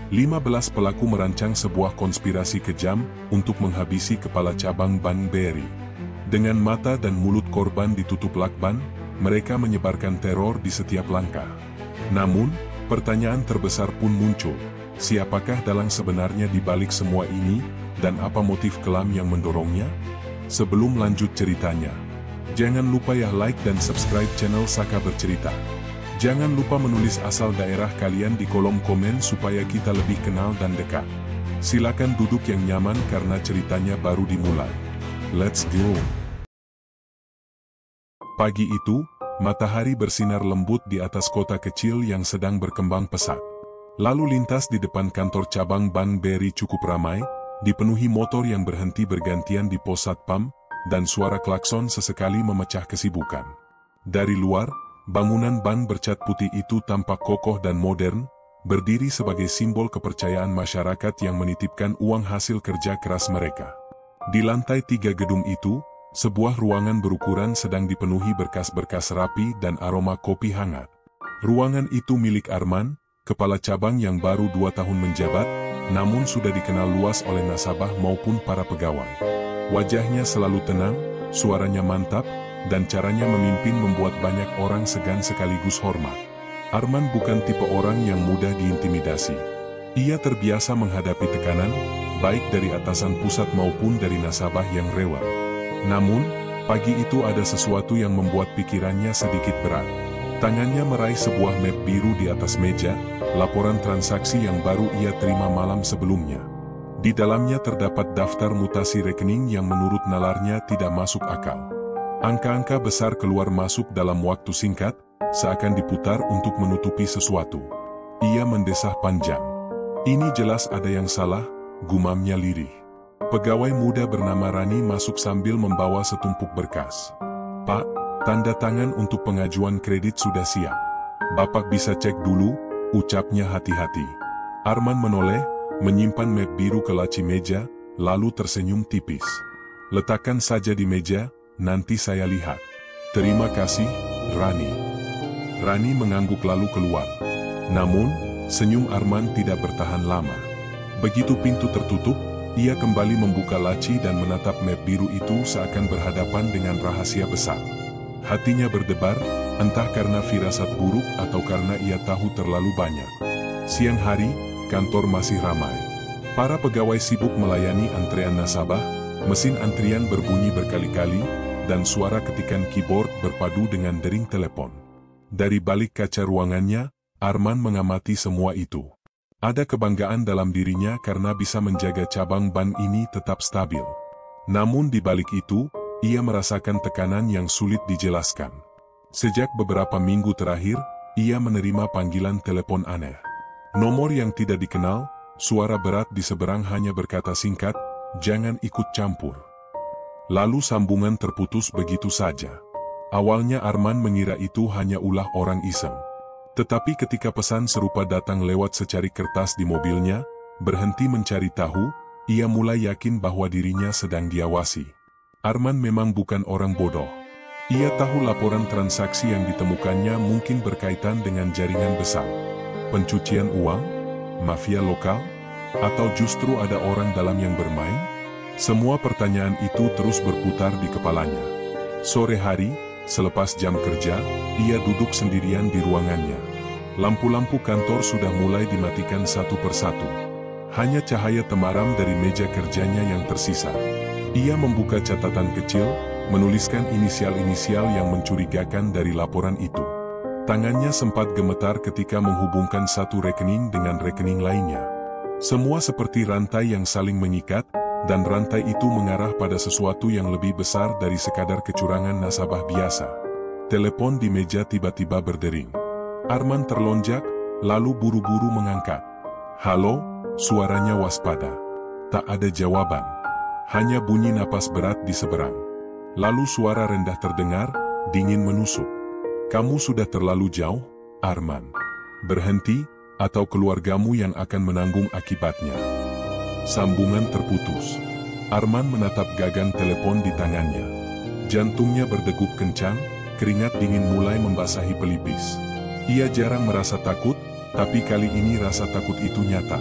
15 pelaku merancang sebuah konspirasi kejam untuk menghabisi kepala cabang Bank BRI. Dengan mata dan mulut korban ditutup lakban, mereka menyebarkan teror di setiap langkah. Namun, pertanyaan terbesar pun muncul. Siapakah dalang sebenarnya di balik semua ini, dan apa motif kelam yang mendorongnya? Sebelum lanjut ceritanya, jangan lupa ya like dan subscribe channel Saka Bercerita. Jangan lupa menulis asal daerah kalian di kolom komen supaya kita lebih kenal dan dekat. Silakan duduk yang nyaman karena ceritanya baru dimulai. Let's go! Pagi itu, matahari bersinar lembut di atas kota kecil yang sedang berkembang pesat. Lalu lintas di depan kantor cabang Bank BRI cukup ramai, dipenuhi motor yang berhenti bergantian di pos satpam, dan suara klakson sesekali memecah kesibukan. Dari luar, bangunan bank bercat putih itu tampak kokoh dan modern, berdiri sebagai simbol kepercayaan masyarakat yang menitipkan uang hasil kerja keras mereka. Di lantai 3 gedung itu, sebuah ruangan berukuran sedang dipenuhi berkas-berkas rapi dan aroma kopi hangat. Ruangan itu milik Arman, kepala cabang yang baru 2 tahun menjabat, namun sudah dikenal luas oleh nasabah maupun para pegawai. Wajahnya selalu tenang, suaranya mantap, dan caranya memimpin membuat banyak orang segan sekaligus hormat. Arman bukan tipe orang yang mudah diintimidasi. Ia terbiasa menghadapi tekanan, baik dari atasan pusat maupun dari nasabah yang rewel. Namun, pagi itu ada sesuatu yang membuat pikirannya sedikit berat. Tangannya meraih sebuah map biru di atas meja, laporan transaksi yang baru ia terima malam sebelumnya. Di dalamnya terdapat daftar mutasi rekening yang menurut nalarnya tidak masuk akal. Angka-angka besar keluar masuk dalam waktu singkat, seakan diputar untuk menutupi sesuatu. Ia mendesah panjang. Ini jelas ada yang salah, gumamnya lirih. Pegawai muda bernama Rani masuk sambil membawa setumpuk berkas. "Pak, tanda tangan untuk pengajuan kredit sudah siap. Bapak bisa cek dulu," ucapnya hati-hati. Arman menoleh, menyimpan map biru ke laci meja, lalu tersenyum tipis. "Letakkan saja di meja, nanti saya lihat." "Terima kasih, Rani." Rani mengangguk lalu keluar. Namun, senyum Arman tidak bertahan lama. Begitu pintu tertutup, ia kembali membuka laci dan menatap map biru itu seakan berhadapan dengan rahasia besar. Hatinya berdebar, entah karena firasat buruk atau karena ia tahu terlalu banyak. Siang hari, kantor masih ramai. Para pegawai sibuk melayani antrean nasabah, mesin antrian berbunyi berkali-kali, dan suara ketikan keyboard berpadu dengan dering telepon. Dari balik kaca ruangannya, Arman mengamati semua itu. Ada kebanggaan dalam dirinya karena bisa menjaga cabang bank ini tetap stabil. Namun di balik itu, ia merasakan tekanan yang sulit dijelaskan. Sejak beberapa minggu terakhir, ia menerima panggilan telepon aneh. Nomor yang tidak dikenal, suara berat di seberang hanya berkata singkat, "Jangan ikut campur." Lalu sambungan terputus begitu saja. Awalnya Arman mengira itu hanya ulah orang iseng. Tetapi ketika pesan serupa datang lewat secari kertas di mobilnya, berhenti mencari tahu, ia mulai yakin bahwa dirinya sedang diawasi. Arman memang bukan orang bodoh. Ia tahu laporan transaksi yang ditemukannya mungkin berkaitan dengan jaringan besar. Pencucian uang? Mafia lokal? Atau justru ada orang dalam yang bermain? Semua pertanyaan itu terus berputar di kepalanya. Sore hari, selepas jam kerja, ia duduk sendirian di ruangannya. Lampu-lampu kantor sudah mulai dimatikan satu persatu. Hanya cahaya temaram dari meja kerjanya yang tersisa. Ia membuka catatan kecil, menuliskan inisial-inisial yang mencurigakan dari laporan itu. Tangannya sempat gemetar ketika menghubungkan satu rekening dengan rekening lainnya. Semua seperti rantai yang saling mengikat, dan rantai itu mengarah pada sesuatu yang lebih besar dari sekadar kecurangan nasabah biasa. Telepon di meja tiba-tiba berdering. Arman terlonjak, lalu buru-buru mengangkat. "Halo," suaranya waspada. Tak ada jawaban. Hanya bunyi napas berat di seberang. Lalu suara rendah terdengar, dingin menusuk. "Kamu sudah terlalu jauh, Arman. Berhenti, atau keluargamu yang akan menanggung akibatnya." Sambungan terputus. Arman menatap gagang telepon di tangannya. Jantungnya berdegup kencang, keringat dingin mulai membasahi pelipis. Ia jarang merasa takut, Tapi kali ini rasa takut itu nyata.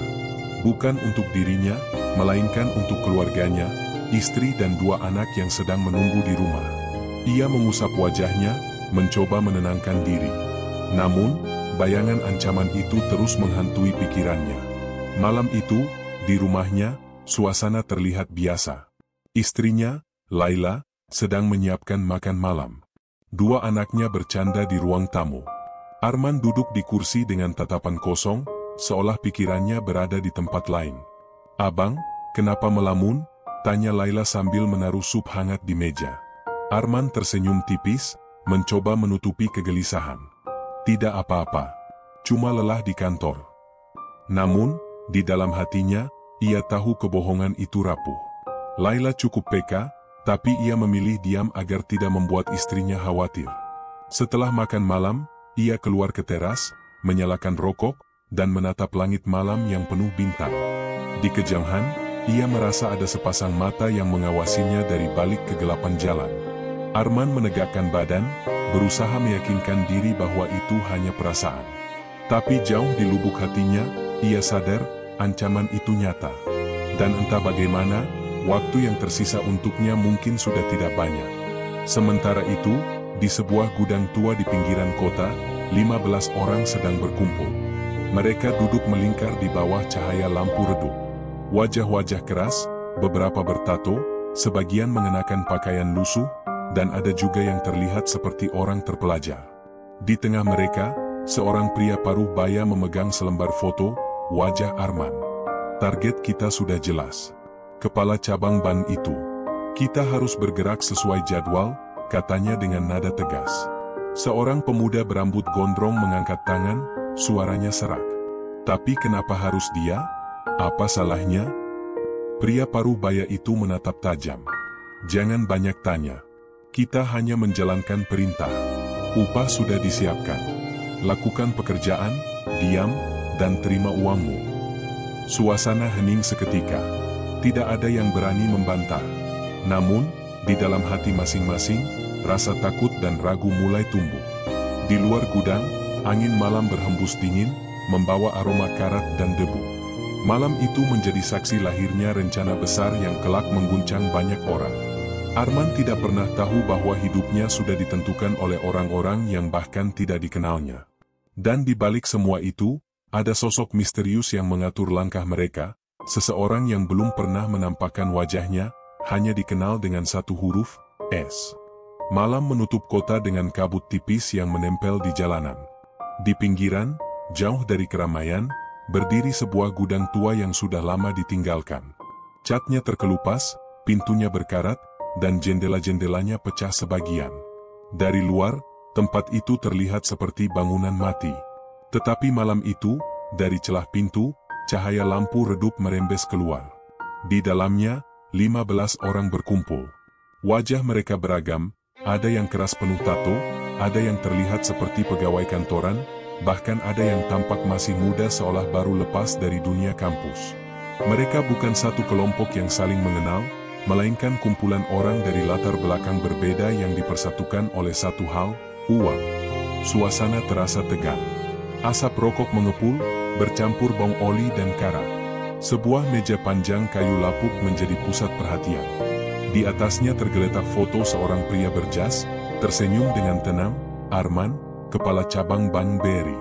Bukan untuk dirinya, melainkan untuk keluarganya, istri dan 2 anak yang sedang menunggu di rumah. Ia mengusap wajahnya, mencoba menenangkan diri. Namun, bayangan ancaman itu terus menghantui pikirannya. Malam itu, di rumahnya, suasana terlihat biasa. Istrinya, Laila, sedang menyiapkan makan malam. 2 anaknya bercanda di ruang tamu. Arman duduk di kursi dengan tatapan kosong, seolah pikirannya berada di tempat lain. "Abang, kenapa melamun?" tanya Laila sambil menaruh sup hangat di meja. Arman tersenyum tipis, mencoba menutupi kegelisahan. "Tidak apa-apa, cuma lelah di kantor." Namun, di dalam hatinya, ia tahu kebohongan itu rapuh. Laila cukup peka, tapi ia memilih diam agar tidak membuat istrinya khawatir. Setelah makan malam, ia keluar ke teras, menyalakan rokok, dan menatap langit malam yang penuh bintang. Di kejauhan, ia merasa ada sepasang mata yang mengawasinya dari balik kegelapan jalan. Arman menegakkan badan, berusaha meyakinkan diri bahwa itu hanya perasaan. Tapi jauh di lubuk hatinya, ia sadar, ancaman itu nyata. Dan entah bagaimana, waktu yang tersisa untuknya mungkin sudah tidak banyak. Sementara itu, di sebuah gudang tua di pinggiran kota, 15 orang sedang berkumpul. Mereka duduk melingkar di bawah cahaya lampu redup. Wajah-wajah keras, beberapa bertato, sebagian mengenakan pakaian lusuh, dan ada juga yang terlihat seperti orang terpelajar. Di tengah mereka, seorang pria paruh baya memegang selembar foto, wajah Arman. "Target kita sudah jelas. Kepala cabang bank itu. Kita harus bergerak sesuai jadwal," katanya dengan nada tegas. Seorang pemuda berambut gondrong mengangkat tangan, suaranya serak. "Tapi kenapa harus dia? Apa salahnya?" Pria paruh baya itu menatap tajam. "Jangan banyak tanya. Kita hanya menjalankan perintah. Upah sudah disiapkan. Lakukan pekerjaan, diam, dan terima uangmu." Suasana hening seketika. Tidak ada yang berani membantah. Namun, di dalam hati masing-masing, rasa takut dan ragu mulai tumbuh. Di luar gudang, angin malam berhembus dingin, membawa aroma karat dan debu. Malam itu menjadi saksi lahirnya rencana besar yang kelak mengguncang banyak orang. Arman tidak pernah tahu bahwa hidupnya sudah ditentukan oleh orang-orang yang bahkan tidak dikenalnya. Dan di balik semua itu, ada sosok misterius yang mengatur langkah mereka, seseorang yang belum pernah menampakkan wajahnya, hanya dikenal dengan satu huruf, S. Malam menutup kota dengan kabut tipis yang menempel di jalanan. Di pinggiran, jauh dari keramaian, berdiri sebuah gudang tua yang sudah lama ditinggalkan. Catnya terkelupas, pintunya berkarat, dan jendela-jendelanya pecah sebagian. Dari luar, tempat itu terlihat seperti bangunan mati. Tetapi malam itu, dari celah pintu, cahaya lampu redup merembes keluar. Di dalamnya, 15 orang berkumpul. Wajah mereka beragam, ada yang keras penuh tato, ada yang terlihat seperti pegawai kantoran, bahkan ada yang tampak masih muda seolah baru lepas dari dunia kampus. Mereka bukan satu kelompok yang saling mengenal, melainkan kumpulan orang dari latar belakang berbeda yang dipersatukan oleh satu hal, uang. Suasana terasa tegang. Asap rokok mengepul, bercampur bau oli dan karat. Sebuah meja panjang kayu lapuk menjadi pusat perhatian. Di atasnya tergeletak foto seorang pria berjas, tersenyum dengan tenang, Arman, kepala cabang Bank BRI.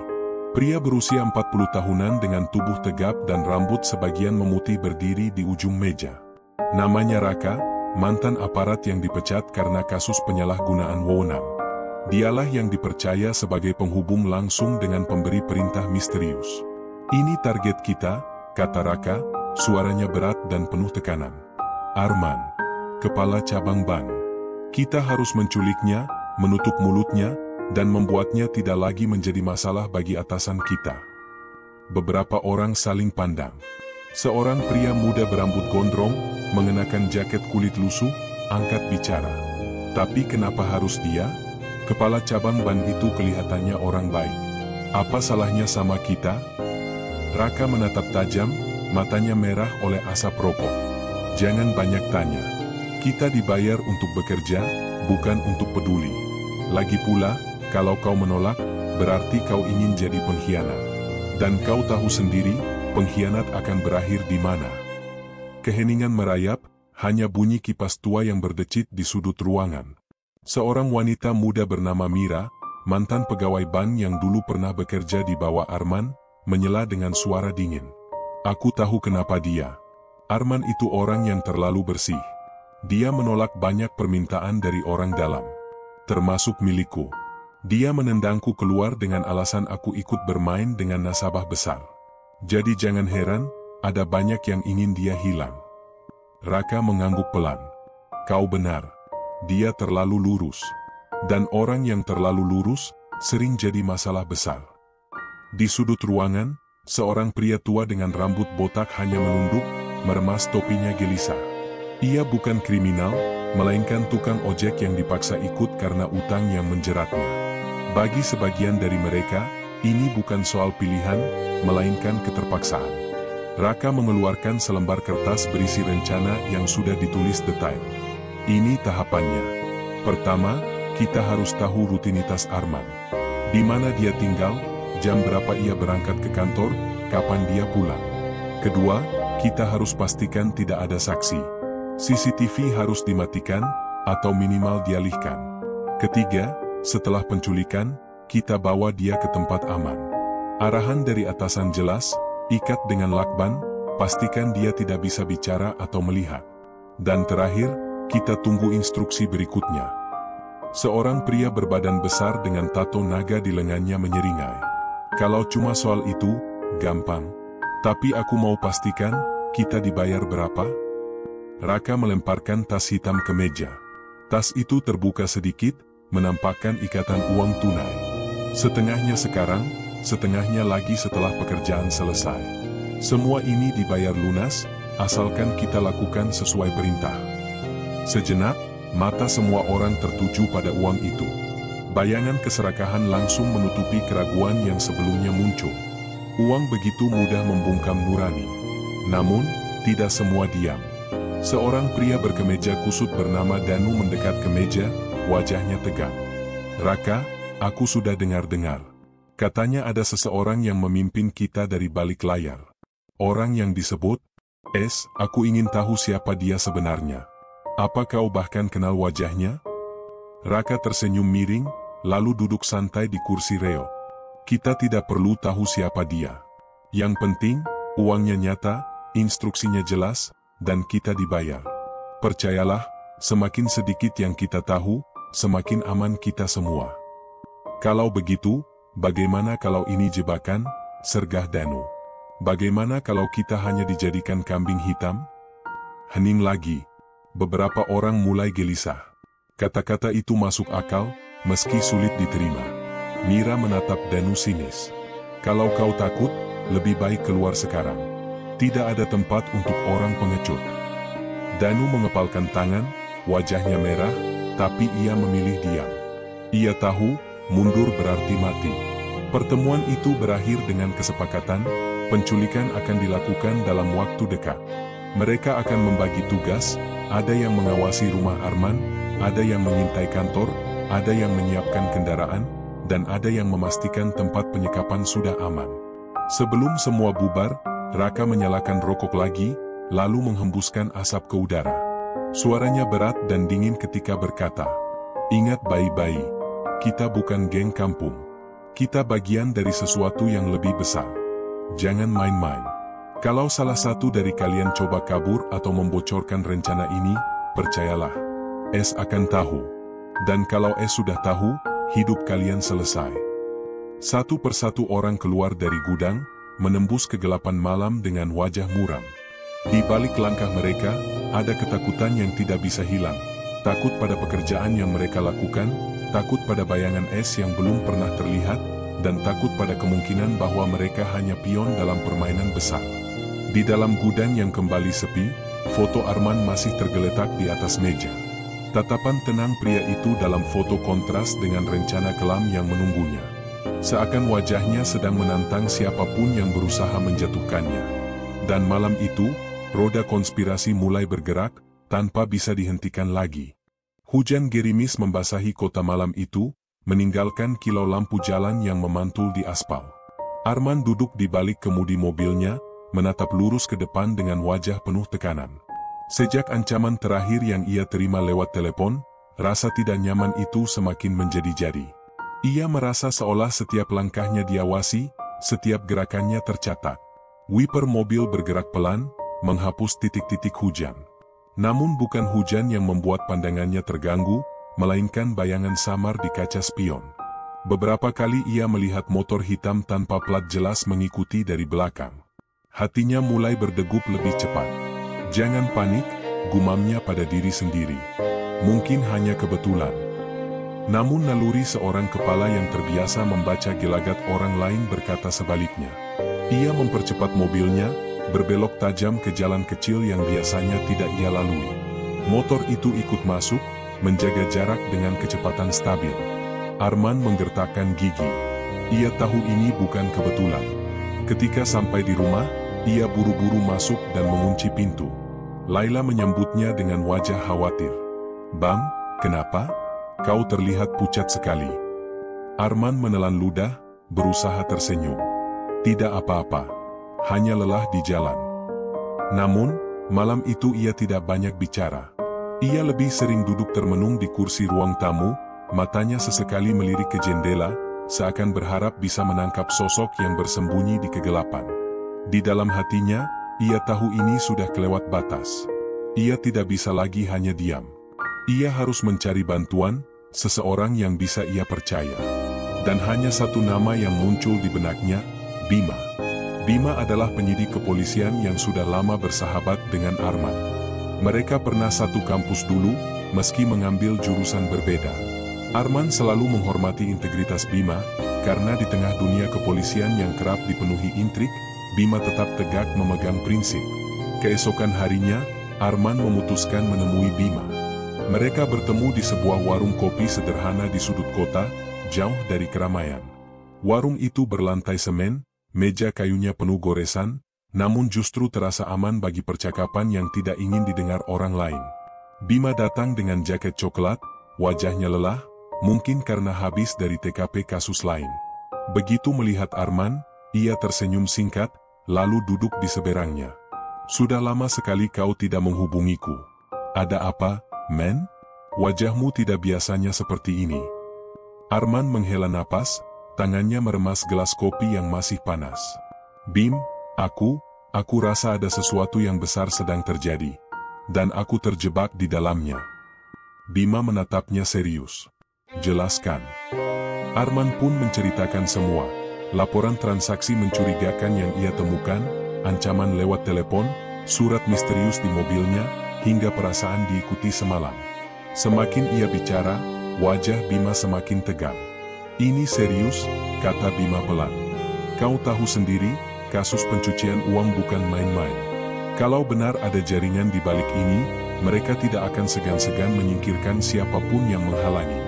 Pria berusia 40 tahunan dengan tubuh tegap dan rambut sebagian memutih berdiri di ujung meja. Namanya Raka, mantan aparat yang dipecat karena kasus penyalahgunaan wewenang. Dialah yang dipercaya sebagai penghubung langsung dengan pemberi perintah misterius. "Ini target kita," kata Raka, suaranya berat dan penuh tekanan. "Arman, kepala cabang bank. Kita harus menculiknya, menutup mulutnya, dan membuatnya tidak lagi menjadi masalah bagi atasan kita." Beberapa orang saling pandang. Seorang pria muda berambut gondrong, mengenakan jaket kulit lusuh, angkat bicara. "Tapi kenapa harus dia? Kepala cabang bank itu kelihatannya orang baik. Apa salahnya sama kita?" Raka menatap tajam, matanya merah oleh asap rokok. "Jangan banyak tanya. Kita dibayar untuk bekerja, bukan untuk peduli. Lagi pula, kalau kau menolak, berarti kau ingin jadi pengkhianat. Dan kau tahu sendiri, pengkhianat akan berakhir di mana. Keheningan merayap, hanya bunyi kipas tua yang berdecit di sudut ruangan. Seorang wanita muda bernama Mira, mantan pegawai bank yang dulu pernah bekerja di bawah Arman, menyela dengan suara dingin. Aku tahu kenapa dia. Arman itu orang yang terlalu bersih. Dia menolak banyak permintaan dari orang dalam, termasuk milikku. Dia menendangku keluar dengan alasan aku ikut bermain dengan nasabah besar. Jadi jangan heran, ada banyak yang ingin dia hilang. Raka mengangguk pelan. Kau benar. Dia terlalu lurus. Dan orang yang terlalu lurus, sering jadi masalah besar. Di sudut ruangan, seorang pria tua dengan rambut botak hanya menunduk, meremas topinya gelisah. Ia bukan kriminal, melainkan tukang ojek yang dipaksa ikut karena utang yang menjeratnya. Bagi sebagian dari mereka, ini bukan soal pilihan, melainkan keterpaksaan. Raka mengeluarkan selembar kertas berisi rencana yang sudah ditulis detail. Ini tahapannya. Pertama, kita harus tahu rutinitas Arman. Di mana dia tinggal, jam berapa ia berangkat ke kantor, kapan dia pulang. Kedua, kita harus pastikan tidak ada saksi. CCTV harus dimatikan, atau minimal dialihkan. Ketiga, setelah penculikan, kita bawa dia ke tempat aman. Arahan dari atasan jelas, ikat dengan lakban, pastikan dia tidak bisa bicara atau melihat. Dan terakhir, kita tunggu instruksi berikutnya. Seorang pria berbadan besar dengan tato naga di lengannya menyeringai. Kalau cuma soal itu, gampang. Tapi aku mau pastikan, kita dibayar berapa? Raka melemparkan tas hitam ke meja. Tas itu terbuka sedikit, menampakkan ikatan uang tunai. Setengahnya sekarang, setengahnya lagi setelah pekerjaan selesai. Semua ini dibayar lunas, asalkan kita lakukan sesuai perintah. Sejenak, mata semua orang tertuju pada uang itu. Bayangan keserakahan langsung menutupi keraguan yang sebelumnya muncul. Uang begitu mudah membungkam nurani. Namun, tidak semua diam. Seorang pria berkemeja kusut bernama Danu mendekat ke meja, wajahnya tegak. Raka, aku sudah dengar-dengar. Katanya ada seseorang yang memimpin kita dari balik layar. Orang yang disebut, aku ingin tahu siapa dia sebenarnya. Apa kau bahkan kenal wajahnya? Raka tersenyum miring, lalu duduk santai di kursi reog. Kita tidak perlu tahu siapa dia. Yang penting, uangnya nyata, instruksinya jelas, dan kita dibayar. Percayalah, semakin sedikit yang kita tahu, semakin aman kita semua. Kalau begitu, bagaimana kalau ini jebakan? Sergah Danu. Bagaimana kalau kita hanya dijadikan kambing hitam? Hening lagi. Beberapa orang mulai gelisah. Kata-kata itu masuk akal, meski sulit diterima. Mira menatap Danu sinis. Kalau kau takut, lebih baik keluar sekarang. Tidak ada tempat untuk orang pengecut. Danu mengepalkan tangan, wajahnya merah, tapi ia memilih diam. Ia tahu, mundur berarti mati. Pertemuan itu berakhir dengan kesepakatan, penculikan akan dilakukan dalam waktu dekat. Mereka akan membagi tugas, ada yang mengawasi rumah Arman, ada yang mengintai kantor, ada yang menyiapkan kendaraan, dan ada yang memastikan tempat penyekapan sudah aman. Sebelum semua bubar, Raka menyalakan rokok lagi, lalu menghembuskan asap ke udara. Suaranya berat dan dingin ketika berkata, "Ingat baik-baik, kita bukan geng kampung. Kita bagian dari sesuatu yang lebih besar. Jangan main-main. Kalau salah satu dari kalian coba kabur atau membocorkan rencana ini, percayalah, akan tahu. Dan kalau sudah tahu, hidup kalian selesai." Satu persatu orang keluar dari gudang, menembus kegelapan malam dengan wajah muram. Di balik langkah mereka, ada ketakutan yang tidak bisa hilang. Takut pada pekerjaan yang mereka lakukan, takut pada bayangan yang belum pernah terlihat, dan takut pada kemungkinan bahwa mereka hanya pion dalam permainan besar. Di dalam gudang yang kembali sepi, foto Arman masih tergeletak di atas meja. Tatapan tenang pria itu dalam foto kontras dengan rencana kelam yang menunggunya. Seakan wajahnya sedang menantang siapapun yang berusaha menjatuhkannya. Dan malam itu, roda konspirasi mulai bergerak, tanpa bisa dihentikan lagi. Hujan gerimis membasahi kota malam itu, meninggalkan kilau lampu jalan yang memantul di aspal. Arman duduk di balik kemudi mobilnya, menatap lurus ke depan dengan wajah penuh tekanan. Sejak ancaman terakhir yang ia terima lewat telepon, rasa tidak nyaman itu semakin menjadi-jadi. Ia merasa seolah setiap langkahnya diawasi, setiap gerakannya tercatat. Wiper mobil bergerak pelan, menghapus titik-titik hujan. Namun bukan hujan yang membuat pandangannya terganggu, melainkan bayangan samar di kaca spion. Beberapa kali ia melihat motor hitam tanpa plat jelas mengikuti dari belakang. Hatinya mulai berdegup lebih cepat. "Jangan panik," gumamnya pada diri sendiri. Mungkin hanya kebetulan. Namun naluri seorang kepala yang terbiasa membaca gelagat orang lain berkata sebaliknya. Ia mempercepat mobilnya, berbelok tajam ke jalan kecil yang biasanya tidak ia lalui. Motor itu ikut masuk, menjaga jarak dengan kecepatan stabil. Arman menggertakkan gigi. Ia tahu ini bukan kebetulan. Ketika sampai di rumah, ia buru-buru masuk dan mengunci pintu. Laila menyambutnya dengan wajah khawatir. "Bang, kenapa? Kau terlihat pucat sekali." Arman menelan ludah, berusaha tersenyum. "Tidak apa-apa. Hanya lelah di jalan." Namun, malam itu ia tidak banyak bicara. Ia lebih sering duduk termenung di kursi ruang tamu, matanya sesekali melirik ke jendela, seakan berharap bisa menangkap sosok yang bersembunyi di kegelapan. Di dalam hatinya, ia tahu ini sudah kelewat batas. Ia tidak bisa lagi hanya diam. Ia harus mencari bantuan, seseorang yang bisa ia percaya. Dan hanya satu nama yang muncul di benaknya, Bima. Bima adalah penyidik kepolisian yang sudah lama bersahabat dengan Arman. Mereka pernah satu kampus dulu, meski mengambil jurusan berbeda. Arman selalu menghormati integritas Bima, karena di tengah dunia kepolisian yang kerap dipenuhi intrik, Bima tetap tegak memegang prinsip. Keesokan harinya, Arman memutuskan menemui Bima. Mereka bertemu di sebuah warung kopi sederhana di sudut kota, jauh dari keramaian. Warung itu berlantai semen, meja kayunya penuh goresan, namun justru terasa aman bagi percakapan yang tidak ingin didengar orang lain. Bima datang dengan jaket coklat, wajahnya lelah, mungkin karena habis dari TKP kasus lain. Begitu melihat Arman, ia tersenyum singkat, lalu duduk di seberangnya. "Sudah lama sekali kau tidak menghubungiku. Ada apa, men? Wajahmu tidak biasanya seperti ini." Arman menghela napas, tangannya meremas gelas kopi yang masih panas. "Bim, aku rasa ada sesuatu yang besar sedang terjadi. Dan aku terjebak di dalamnya." Bima menatapnya serius. "Jelaskan." Arman pun menceritakan semua. Laporan transaksi mencurigakan yang ia temukan, ancaman lewat telepon, surat misterius di mobilnya, hingga perasaan diikuti semalam. Semakin ia bicara, wajah Bima semakin tegang. "Ini serius," kata Bima pelan. "Kau tahu sendiri, kasus pencucian uang bukan main-main. Kalau benar ada jaringan di balik ini, mereka tidak akan segan-segan menyingkirkan siapapun yang menghalangi."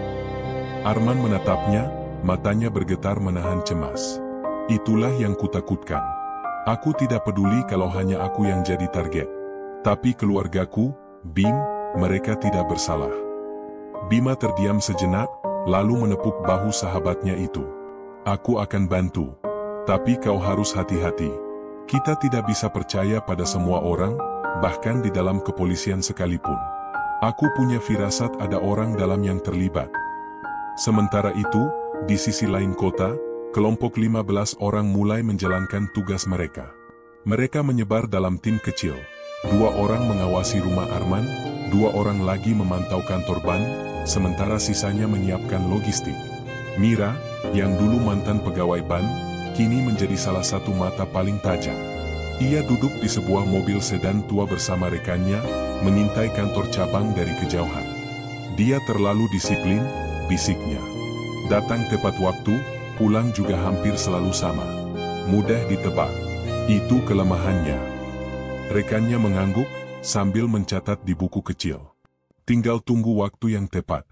Arman menatapnya, matanya bergetar menahan cemas. "Itulah yang kutakutkan. Aku tidak peduli kalau hanya aku yang jadi target. Tapi keluargaku, Bim, mereka tidak bersalah." Bima terdiam sejenak, lalu menepuk bahu sahabatnya itu. "Aku akan bantu. Tapi kau harus hati-hati. Kita tidak bisa percaya pada semua orang, bahkan di dalam kepolisian sekalipun. Aku punya firasat ada orang dalam yang terlibat." Sementara itu, di sisi lain kota, kelompok 15 orang mulai menjalankan tugas mereka. Mereka menyebar dalam tim kecil. 2 orang mengawasi rumah Arman, 2 orang lagi memantau kantor ban, sementara sisanya menyiapkan logistik. Mira, yang dulu mantan pegawai ban, kini menjadi salah satu mata paling tajam. Ia duduk di sebuah mobil sedan tua bersama rekannya, mengintai kantor cabang dari kejauhan. "Dia terlalu disiplin," bisiknya. "Datang tepat waktu, pulang juga hampir selalu sama. Mudah ditebak. Itu kelemahannya." Rekannya mengangguk, sambil mencatat di buku kecil. Tinggal tunggu waktu yang tepat.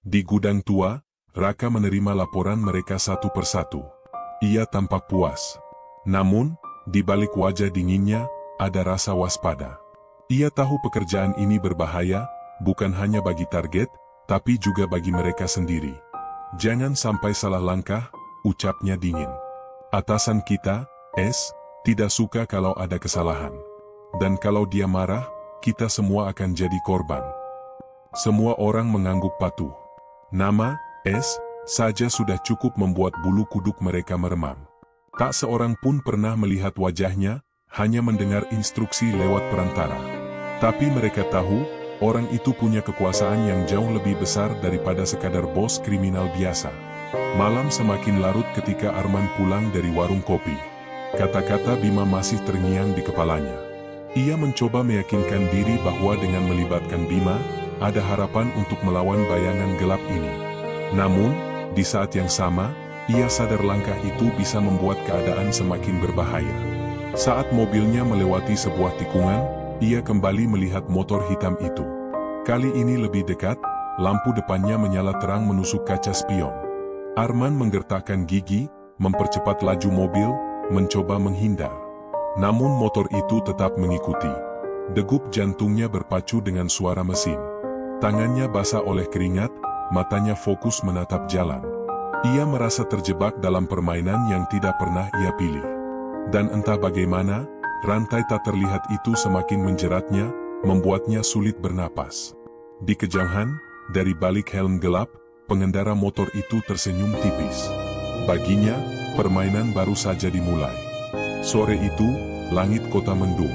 Di gudang tua, Raka menerima laporan mereka satu persatu. Ia tampak puas. Namun, di balik wajah dinginnya, ada rasa waspada. Ia tahu pekerjaan ini berbahaya, bukan hanya bagi target, tapi juga bagi mereka sendiri. "Jangan sampai salah langkah," ucapnya dingin. Atasan kita, S, tidak suka kalau ada kesalahan. Dan kalau dia marah, kita semua akan jadi korban. Semua orang mengangguk patuh. Nama, S, saja sudah cukup membuat bulu kuduk mereka meremang. Tak seorang pun pernah melihat wajahnya, hanya mendengar instruksi lewat perantara. Tapi mereka tahu, orang itu punya kekuasaan yang jauh lebih besar daripada sekadar bos kriminal biasa. Malam semakin larut ketika Arman pulang dari warung kopi. Kata-kata Bima masih terngiang di kepalanya. Ia mencoba meyakinkan diri bahwa dengan melibatkan Bima, ada harapan untuk melawan bayangan gelap ini. Namun, di saat yang sama, ia sadar langkah itu bisa membuat keadaan semakin berbahaya. Saat mobilnya melewati sebuah tikungan, ia kembali melihat motor hitam itu. Kali ini lebih dekat, lampu depannya menyala terang menusuk kaca spion. Arman menggertakkan gigi, mempercepat laju mobil, mencoba menghindar. Namun motor itu tetap mengikuti. Degup jantungnya berpacu dengan suara mesin. Tangannya basah oleh keringat, matanya fokus menatap jalan. Ia merasa terjebak dalam permainan yang tidak pernah ia pilih. Dan entah bagaimana, rantai tak terlihat itu semakin menjeratnya, membuatnya sulit bernapas. Di kejauhan, dari balik helm gelap, pengendara motor itu tersenyum tipis. Baginya, permainan baru saja dimulai. Sore itu, langit kota mendung.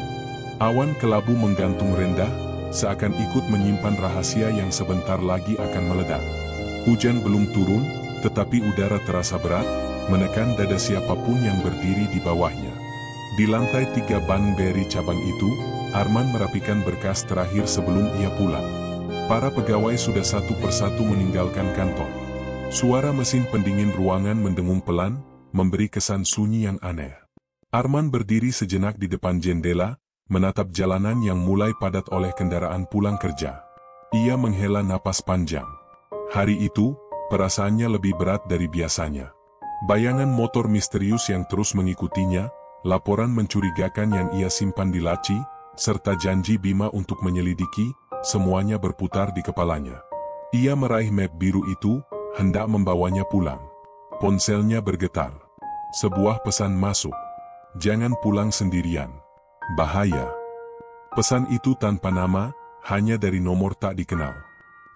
Awan kelabu menggantung rendah, seakan ikut menyimpan rahasia yang sebentar lagi akan meledak. Hujan belum turun, tetapi udara terasa berat, menekan dada siapapun yang berdiri di bawahnya. Di lantai 3 Bank BRI cabang itu, Arman merapikan berkas terakhir sebelum ia pulang. Para pegawai sudah satu persatu meninggalkan kantor. Suara mesin pendingin ruangan mendengung pelan, memberi kesan sunyi yang aneh. Arman berdiri sejenak di depan jendela, menatap jalanan yang mulai padat oleh kendaraan pulang kerja. Ia menghela napas panjang. Hari itu, perasaannya lebih berat dari biasanya. Bayangan motor misterius yang terus mengikutinya, laporan mencurigakan yang ia simpan di laci, serta janji Bima untuk menyelidiki, semuanya berputar di kepalanya. Ia meraih map biru itu, hendak membawanya pulang. Ponselnya bergetar. Sebuah pesan masuk. Jangan pulang sendirian. Bahaya. Pesan itu tanpa nama, hanya dari nomor tak dikenal.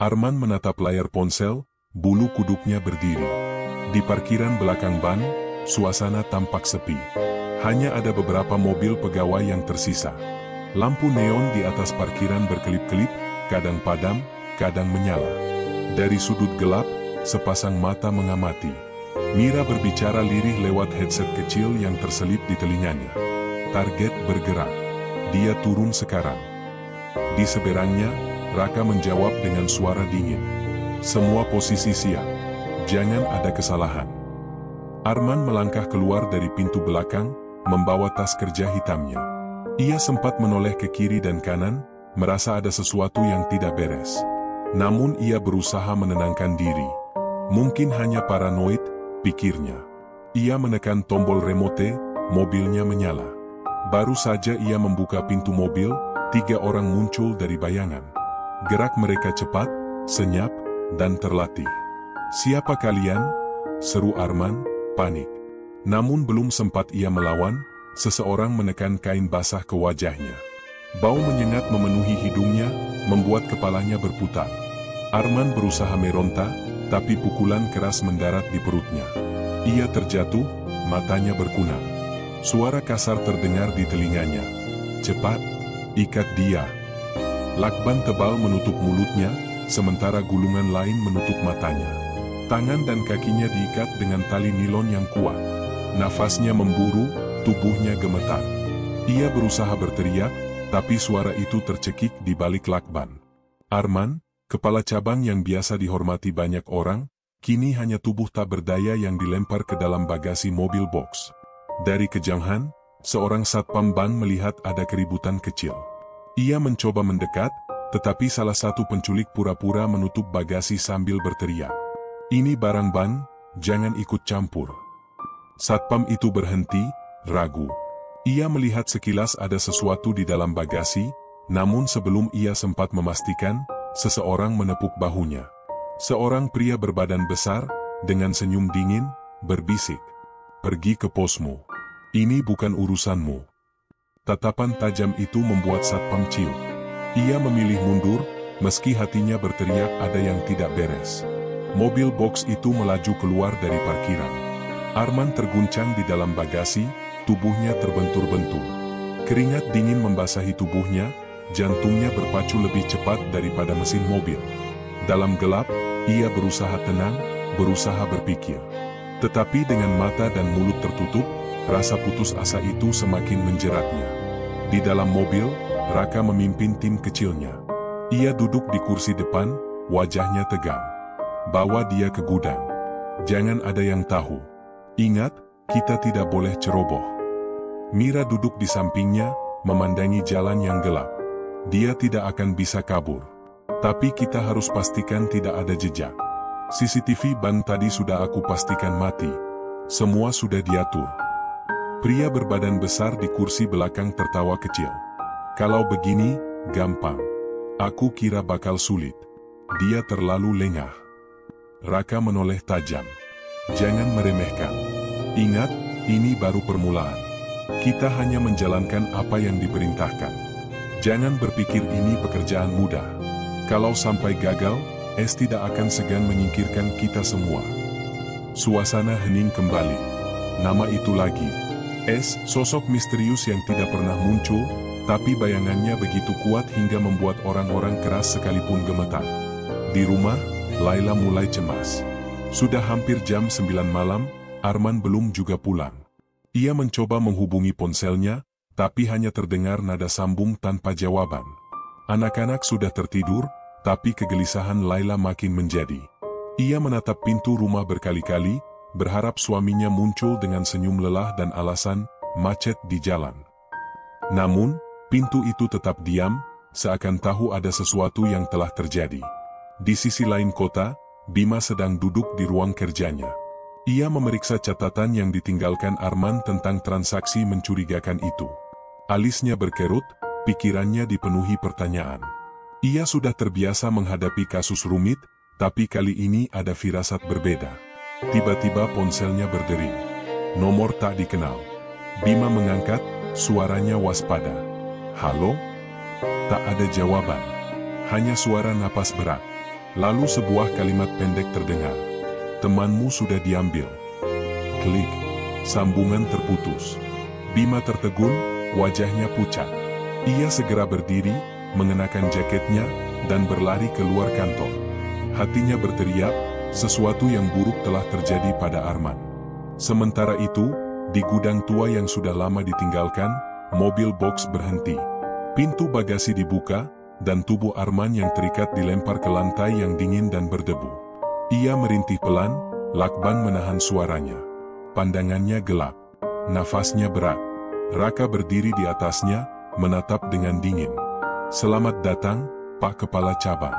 Arman menatap layar ponsel, bulu kuduknya berdiri. Di parkiran belakang ban, suasana tampak sepi. Hanya ada beberapa mobil pegawai yang tersisa. Lampu neon di atas parkiran berkelip-kelip, kadang padam, kadang menyala. Dari sudut gelap, sepasang mata mengamati. Mira berbicara lirih lewat headset kecil yang terselip di telinganya. Target bergerak. Dia turun sekarang. Di seberangnya, Raka menjawab dengan suara dingin. Semua posisi siap. Jangan ada kesalahan. Arman melangkah keluar dari pintu belakang, membawa tas kerja hitamnya. Ia sempat menoleh ke kiri dan kanan, merasa ada sesuatu yang tidak beres. Namun ia berusaha menenangkan diri. Mungkin hanya paranoid, pikirnya. Ia menekan tombol remote, mobilnya menyala. Baru saja ia membuka pintu mobil, 3 orang muncul dari bayangan. Gerak mereka cepat, senyap, dan terlatih. "Siapa kalian?" seru Arman, panik. Namun belum sempat ia melawan, seseorang menekan kain basah ke wajahnya. Bau menyengat memenuhi hidungnya, membuat kepalanya berputar. Arman berusaha meronta, tapi pukulan keras mendarat di perutnya. Ia terjatuh, matanya berkunang. Suara kasar terdengar di telinganya. "Cepat, ikat dia." Lakban tebal menutup mulutnya, sementara gulungan lain menutup matanya. Tangan dan kakinya diikat dengan tali nilon yang kuat. Nafasnya memburu, tubuhnya gemetar. Ia berusaha berteriak, tapi suara itu tercekik di balik lakban. Arman, kepala cabang yang biasa dihormati banyak orang, kini hanya tubuh tak berdaya yang dilempar ke dalam bagasi mobil box. Dari kejauhan, seorang satpam bank melihat ada keributan kecil. Ia mencoba mendekat, tetapi salah satu penculik pura-pura menutup bagasi sambil berteriak. "Ini barang bank, jangan ikut campur." Satpam itu berhenti, ragu. Ia melihat sekilas ada sesuatu di dalam bagasi, namun sebelum ia sempat memastikan, seseorang menepuk bahunya. Seorang pria berbadan besar, dengan senyum dingin, berbisik. Pergi ke posmu. Ini bukan urusanmu. Tatapan tajam itu membuat Satpam ciut. Ia memilih mundur, meski hatinya berteriak ada yang tidak beres. Mobil box itu melaju keluar dari parkiran. Arman terguncang di dalam bagasi, tubuhnya terbentur-bentur. Keringat dingin membasahi tubuhnya, jantungnya berpacu lebih cepat daripada mesin mobil. Dalam gelap, ia berusaha tenang, berusaha berpikir. Tetapi dengan mata dan mulut tertutup, rasa putus asa itu semakin menjeratnya. Di dalam mobil, Raka memimpin tim kecilnya. Ia duduk di kursi depan, wajahnya tegang. Bawa dia ke gudang. Jangan ada yang tahu. Ingat, kita tidak boleh ceroboh. Mira duduk di sampingnya, memandangi jalan yang gelap. Dia tidak akan bisa kabur. Tapi kita harus pastikan tidak ada jejak. CCTV ban tadi sudah aku pastikan mati. Semua sudah diatur. Pria berbadan besar di kursi belakang tertawa kecil. Kalau begini, gampang. Aku kira bakal sulit. Dia terlalu lengah. Raka menoleh tajam. Jangan meremehkan. Ingat, ini baru permulaan. Kita hanya menjalankan apa yang diperintahkan. Jangan berpikir ini pekerjaan mudah. Kalau sampai gagal, Es tidak akan segan menyingkirkan kita semua. Suasana hening kembali. Nama itu lagi. Es, sosok misterius yang tidak pernah muncul, tapi bayangannya begitu kuat hingga membuat orang-orang keras sekalipun gemetar. Di rumah, Laila mulai cemas. Sudah hampir jam 9 malam, Arman belum juga pulang. Ia mencoba menghubungi ponselnya, tapi hanya terdengar nada sambung tanpa jawaban. Anak-anak sudah tertidur, tapi kegelisahan Laila makin menjadi. Ia menatap pintu rumah berkali-kali, berharap suaminya muncul dengan senyum lelah dan alasan, macet di jalan. Namun, pintu itu tetap diam, seakan tahu ada sesuatu yang telah terjadi. Di sisi lain kota, Bima sedang duduk di ruang kerjanya. Ia memeriksa catatan yang ditinggalkan Arman tentang transaksi mencurigakan itu. Alisnya berkerut, pikirannya dipenuhi pertanyaan. Ia sudah terbiasa menghadapi kasus rumit, tapi kali ini ada firasat berbeda. Tiba-tiba ponselnya berdering. Nomor tak dikenal. Bima mengangkat, suaranya waspada. Halo? Tak ada jawaban. Hanya suara napas berat. Lalu sebuah kalimat pendek terdengar. Temanmu sudah diambil. Klik. Sambungan terputus. Bima tertegun, wajahnya pucat. Ia segera berdiri, mengenakan jaketnya, dan berlari keluar kantor. Hatinya berteriak, sesuatu yang buruk telah terjadi pada Arman. Sementara itu, di gudang tua yang sudah lama ditinggalkan, mobil box berhenti. Pintu bagasi dibuka, dan tubuh Arman yang terikat dilempar ke lantai yang dingin dan berdebu. Ia merintih pelan, lakban menahan suaranya. Pandangannya gelap. Nafasnya berat. Raka berdiri di atasnya, menatap dengan dingin. Selamat datang, Pak Kepala Cabang.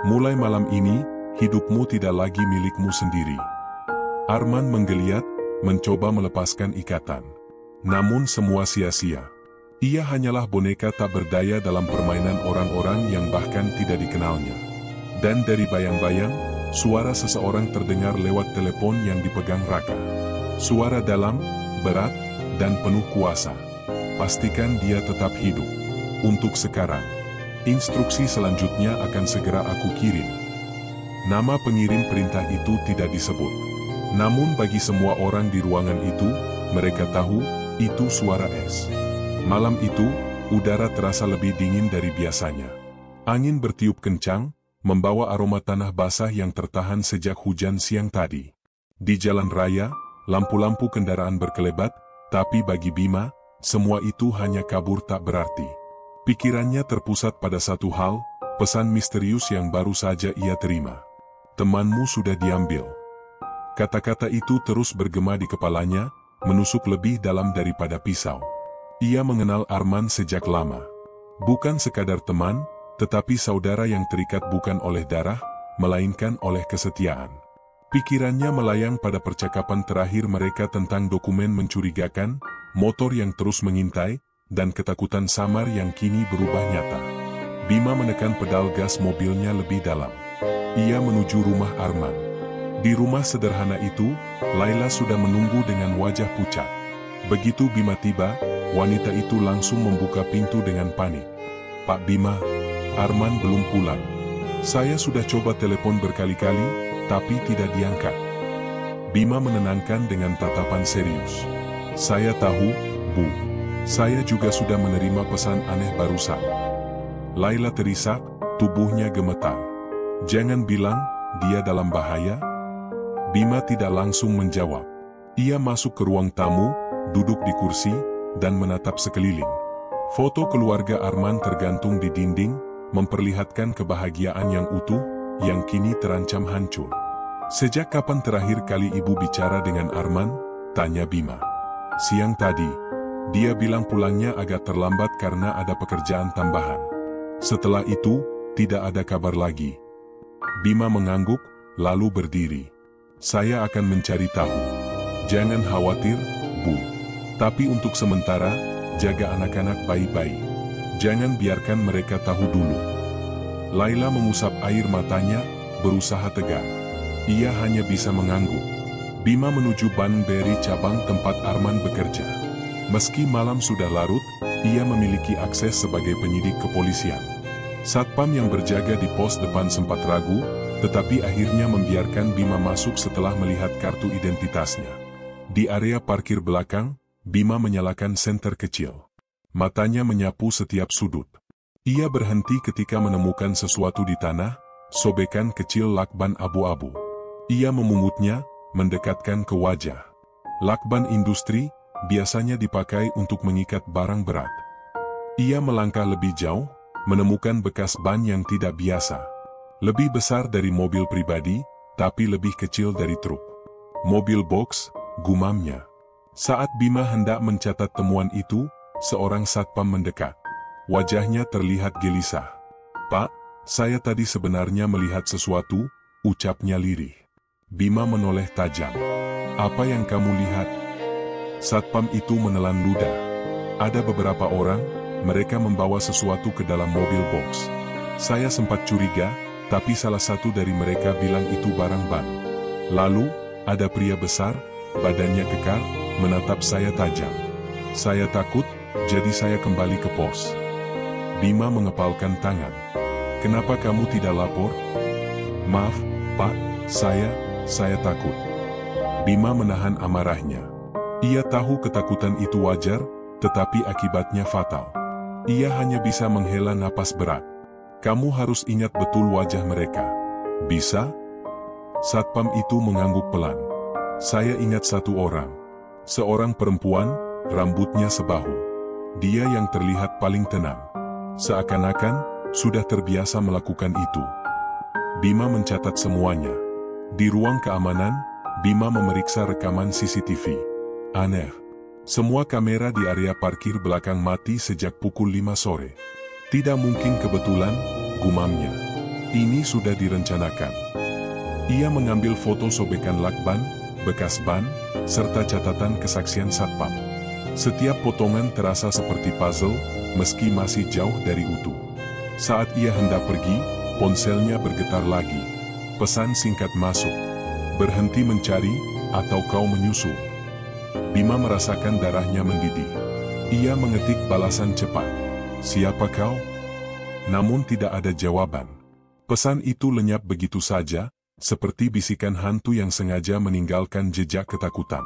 Mulai malam ini, hidupmu tidak lagi milikmu sendiri. Arman menggeliat, mencoba melepaskan ikatan. Namun semua sia-sia. Ia hanyalah boneka tak berdaya dalam permainan orang-orang yang bahkan tidak dikenalnya. Dan dari bayang-bayang, suara seseorang terdengar lewat telepon yang dipegang Raka. Suara dalam, berat, dan penuh kuasa. Pastikan dia tetap hidup. Untuk sekarang. Instruksi selanjutnya akan segera aku kirim. Nama pengirim perintah itu tidak disebut. Namun bagi semua orang di ruangan itu, mereka tahu, itu suara Es. Malam itu, udara terasa lebih dingin dari biasanya. Angin bertiup kencang, membawa aroma tanah basah yang tertahan sejak hujan siang tadi. Di jalan raya, lampu-lampu kendaraan berkelebat, tapi bagi Bima, semua itu hanya kabur tak berarti. Pikirannya terpusat pada satu hal, pesan misterius yang baru saja ia terima. Temanmu sudah diambil. Kata-kata itu terus bergema di kepalanya, menusuk lebih dalam daripada pisau. Ia mengenal Arman sejak lama. Bukan sekadar teman, tetapi saudara yang terikat bukan oleh darah, melainkan oleh kesetiaan. Pikirannya melayang pada percakapan terakhir mereka tentang dokumen mencurigakan, motor yang terus mengintai, dan ketakutan samar yang kini berubah nyata. Bima menekan pedal gas mobilnya lebih dalam. Ia menuju rumah Arman. Di rumah sederhana itu, Laila sudah menunggu dengan wajah pucat. Begitu Bima tiba, wanita itu langsung membuka pintu dengan panik. "Pak Bima, Arman belum pulang. Saya sudah coba telepon berkali-kali, tapi tidak diangkat." Bima menenangkan dengan tatapan serius. "Saya tahu, Bu. Saya juga sudah menerima pesan aneh barusan." Laila terisak, tubuhnya gemetar. "Jangan bilang, dia dalam bahaya?" Bima tidak langsung menjawab. Ia masuk ke ruang tamu, duduk di kursi, dan menatap sekeliling. Foto keluarga Arman tergantung di dinding, memperlihatkan kebahagiaan yang utuh, yang kini terancam hancur. "Sejak kapan terakhir kali ibu bicara dengan Arman?" tanya Bima. "Siang tadi. Dia bilang pulangnya agak terlambat karena ada pekerjaan tambahan. Setelah itu, tidak ada kabar lagi." Bima mengangguk, lalu berdiri. "Saya akan mencari tahu. Jangan khawatir, Bu. Tapi untuk sementara, jaga anak-anak baik-baik. Jangan biarkan mereka tahu dulu." Laila mengusap air matanya, berusaha tegar. Ia hanya bisa mengangguk. Bima menuju Banberi cabang tempat Arman bekerja. Meski malam sudah larut, ia memiliki akses sebagai penyidik kepolisian. Satpam yang berjaga di pos depan sempat ragu, tetapi akhirnya membiarkan Bima masuk setelah melihat kartu identitasnya. Di area parkir belakang, Bima menyalakan senter kecil. Matanya menyapu setiap sudut. Ia berhenti ketika menemukan sesuatu di tanah, sobekan kecil lakban abu-abu. Ia memungutnya, mendekatkan ke wajah. Lakban industri, biasanya dipakai untuk mengikat barang berat. Ia melangkah lebih jauh, menemukan bekas ban yang tidak biasa. Lebih besar dari mobil pribadi, tapi lebih kecil dari truk. "Mobil box," gumamnya. Saat Bima hendak mencatat temuan itu, seorang satpam mendekat. Wajahnya terlihat gelisah. "Pak, saya tadi sebenarnya melihat sesuatu," ucapnya lirih. Bima menoleh tajam. "Apa yang kamu lihat?" Satpam itu menelan ludah. "Ada beberapa orang, mereka membawa sesuatu ke dalam mobil box. Saya sempat curiga, tapi salah satu dari mereka bilang itu barang ban. Lalu, ada pria besar, badannya kekar, menatap saya tajam. Saya takut, jadi saya kembali ke pos." Bima mengepalkan tangan. "Kenapa kamu tidak lapor?" "Maaf, Pak, saya takut." Bima menahan amarahnya. Ia tahu ketakutan itu wajar, tetapi akibatnya fatal. Ia hanya bisa menghela napas berat. "Kamu harus ingat betul wajah mereka." "Bisa?" Satpam itu mengangguk pelan. "Saya ingat satu orang. Seorang perempuan, rambutnya sebahu. Dia yang terlihat paling tenang. Seakan-akan, sudah terbiasa melakukan itu." Bima mencatat semuanya. Di ruang keamanan, Bima memeriksa rekaman CCTV. Aneh. Semua kamera di area parkir belakang mati sejak pukul 5 sore. "Tidak mungkin kebetulan," gumamnya. "Ini sudah direncanakan." Ia mengambil foto sobekan lakban, bekas ban, serta catatan kesaksian satpam. Setiap potongan terasa seperti puzzle, meski masih jauh dari utuh. Saat ia hendak pergi, ponselnya bergetar lagi. Pesan singkat masuk. "Berhenti mencari, atau kau menyusul." Bima merasakan darahnya mendidih. Ia mengetik balasan cepat. "Siapa kau?" Namun tidak ada jawaban. Pesan itu lenyap begitu saja, seperti bisikan hantu yang sengaja meninggalkan jejak ketakutan.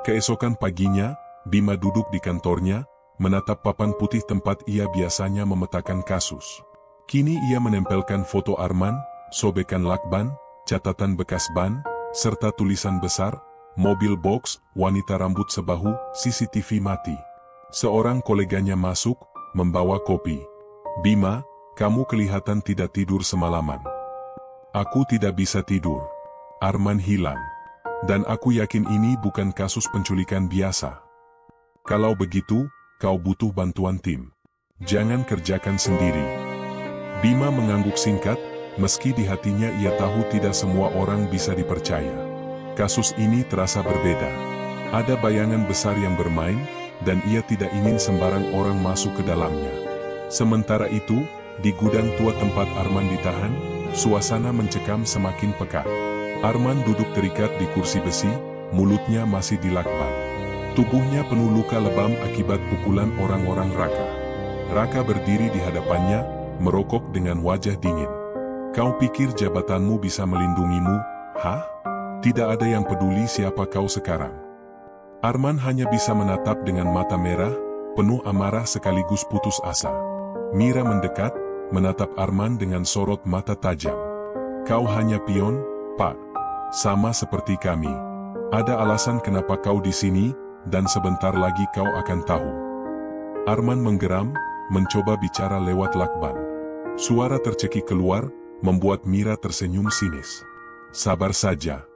Keesokan paginya, Bima duduk di kantornya, menatap papan putih tempat ia biasanya memetakan kasus. Kini ia menempelkan foto Arman, sobekan lakban, catatan bekas ban, serta tulisan besar, "Mobil box, wanita rambut sebahu, CCTV mati." Seorang koleganya masuk, membawa kopi. "Bima, kamu kelihatan tidak tidur semalaman." "Aku tidak bisa tidur. Arman hilang. Dan aku yakin ini bukan kasus penculikan biasa. Kalau begitu, kau butuh bantuan tim. Jangan kerjakan sendiri." Bima mengangguk singkat, meski di hatinya ia tahu tidak semua orang bisa dipercaya. Kasus ini terasa berbeda. Ada bayangan besar yang bermain, dan ia tidak ingin sembarang orang masuk ke dalamnya. Sementara itu, di gudang tua tempat Arman ditahan, suasana mencekam semakin pekat. Arman duduk terikat di kursi besi, mulutnya masih dilakban. Tubuhnya penuh luka lebam akibat pukulan orang-orang Raka. Raka berdiri di hadapannya, merokok dengan wajah dingin. Kau pikir jabatanmu bisa melindungimu, hah? Tidak ada yang peduli siapa kau sekarang. Arman hanya bisa menatap dengan mata merah, penuh amarah sekaligus putus asa. Mira mendekat, menatap Arman dengan sorot mata tajam. Kau hanya pion, Pak. Sama seperti kami. Ada alasan kenapa kau di sini, dan sebentar lagi kau akan tahu. Arman menggeram, mencoba bicara lewat lakban. Suara tercekik keluar, membuat Mira tersenyum sinis. Sabar saja.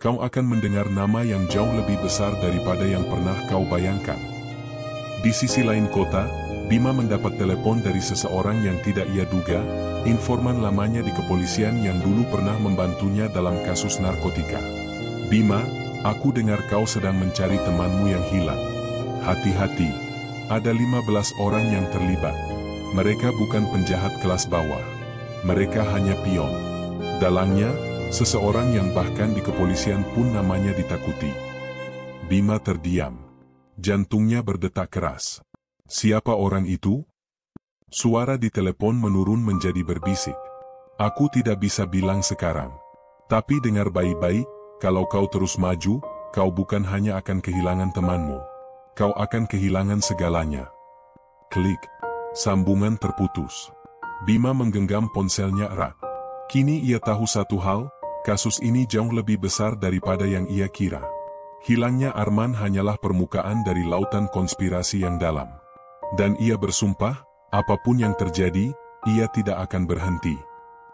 Kau akan mendengar nama yang jauh lebih besar daripada yang pernah kau bayangkan. Di sisi lain kota, Bima mendapat telepon dari seseorang yang tidak ia duga, informan lamanya di kepolisian yang dulu pernah membantunya dalam kasus narkotika. Bima, aku dengar kau sedang mencari temanmu yang hilang. Hati-hati, ada 15 orang yang terlibat. Mereka bukan penjahat kelas bawah. Mereka hanya pion. Dalangnya, seseorang yang bahkan di kepolisian pun namanya ditakuti. Bima terdiam. Jantungnya berdetak keras. Siapa orang itu? Suara di telepon menurun menjadi berbisik. Aku tidak bisa bilang sekarang. Tapi dengar baik-baik, kalau kau terus maju, kau bukan hanya akan kehilangan temanmu. Kau akan kehilangan segalanya. Klik. Sambungan terputus. Bima menggenggam ponselnya erat. Kini ia tahu satu hal, kasus ini jauh lebih besar daripada yang ia kira. Hilangnya Arman hanyalah permukaan dari lautan konspirasi yang dalam. Dan ia bersumpah, apapun yang terjadi, ia tidak akan berhenti.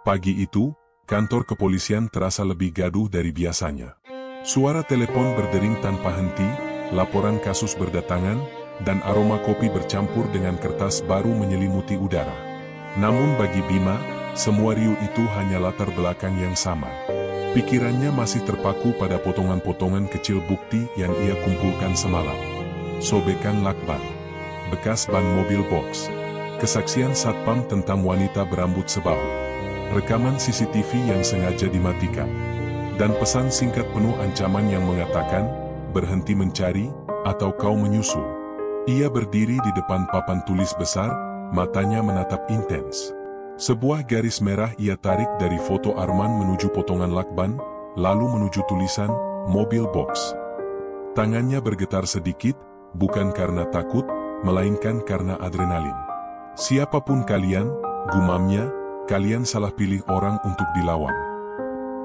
Pagi itu, kantor kepolisian terasa lebih gaduh dari biasanya. Suara telepon berdering tanpa henti, laporan kasus berdatangan, dan aroma kopi bercampur dengan kertas baru menyelimuti udara. Namun bagi Bima, semua riuh itu hanya latar belakang yang sama. Pikirannya masih terpaku pada potongan-potongan kecil bukti yang ia kumpulkan semalam. Sobekan lakban. Bekas ban mobil box. Kesaksian satpam tentang wanita berambut sebahu. Rekaman CCTV yang sengaja dimatikan. Dan pesan singkat penuh ancaman yang mengatakan, berhenti mencari, atau kau menyusul. Ia berdiri di depan papan tulis besar, matanya menatap intens. Sebuah garis merah ia tarik dari foto Arman menuju potongan lakban, lalu menuju tulisan, mobil box. Tangannya bergetar sedikit, bukan karena takut, melainkan karena adrenalin. Siapapun kalian, gumamnya, kalian salah pilih orang untuk dilawan.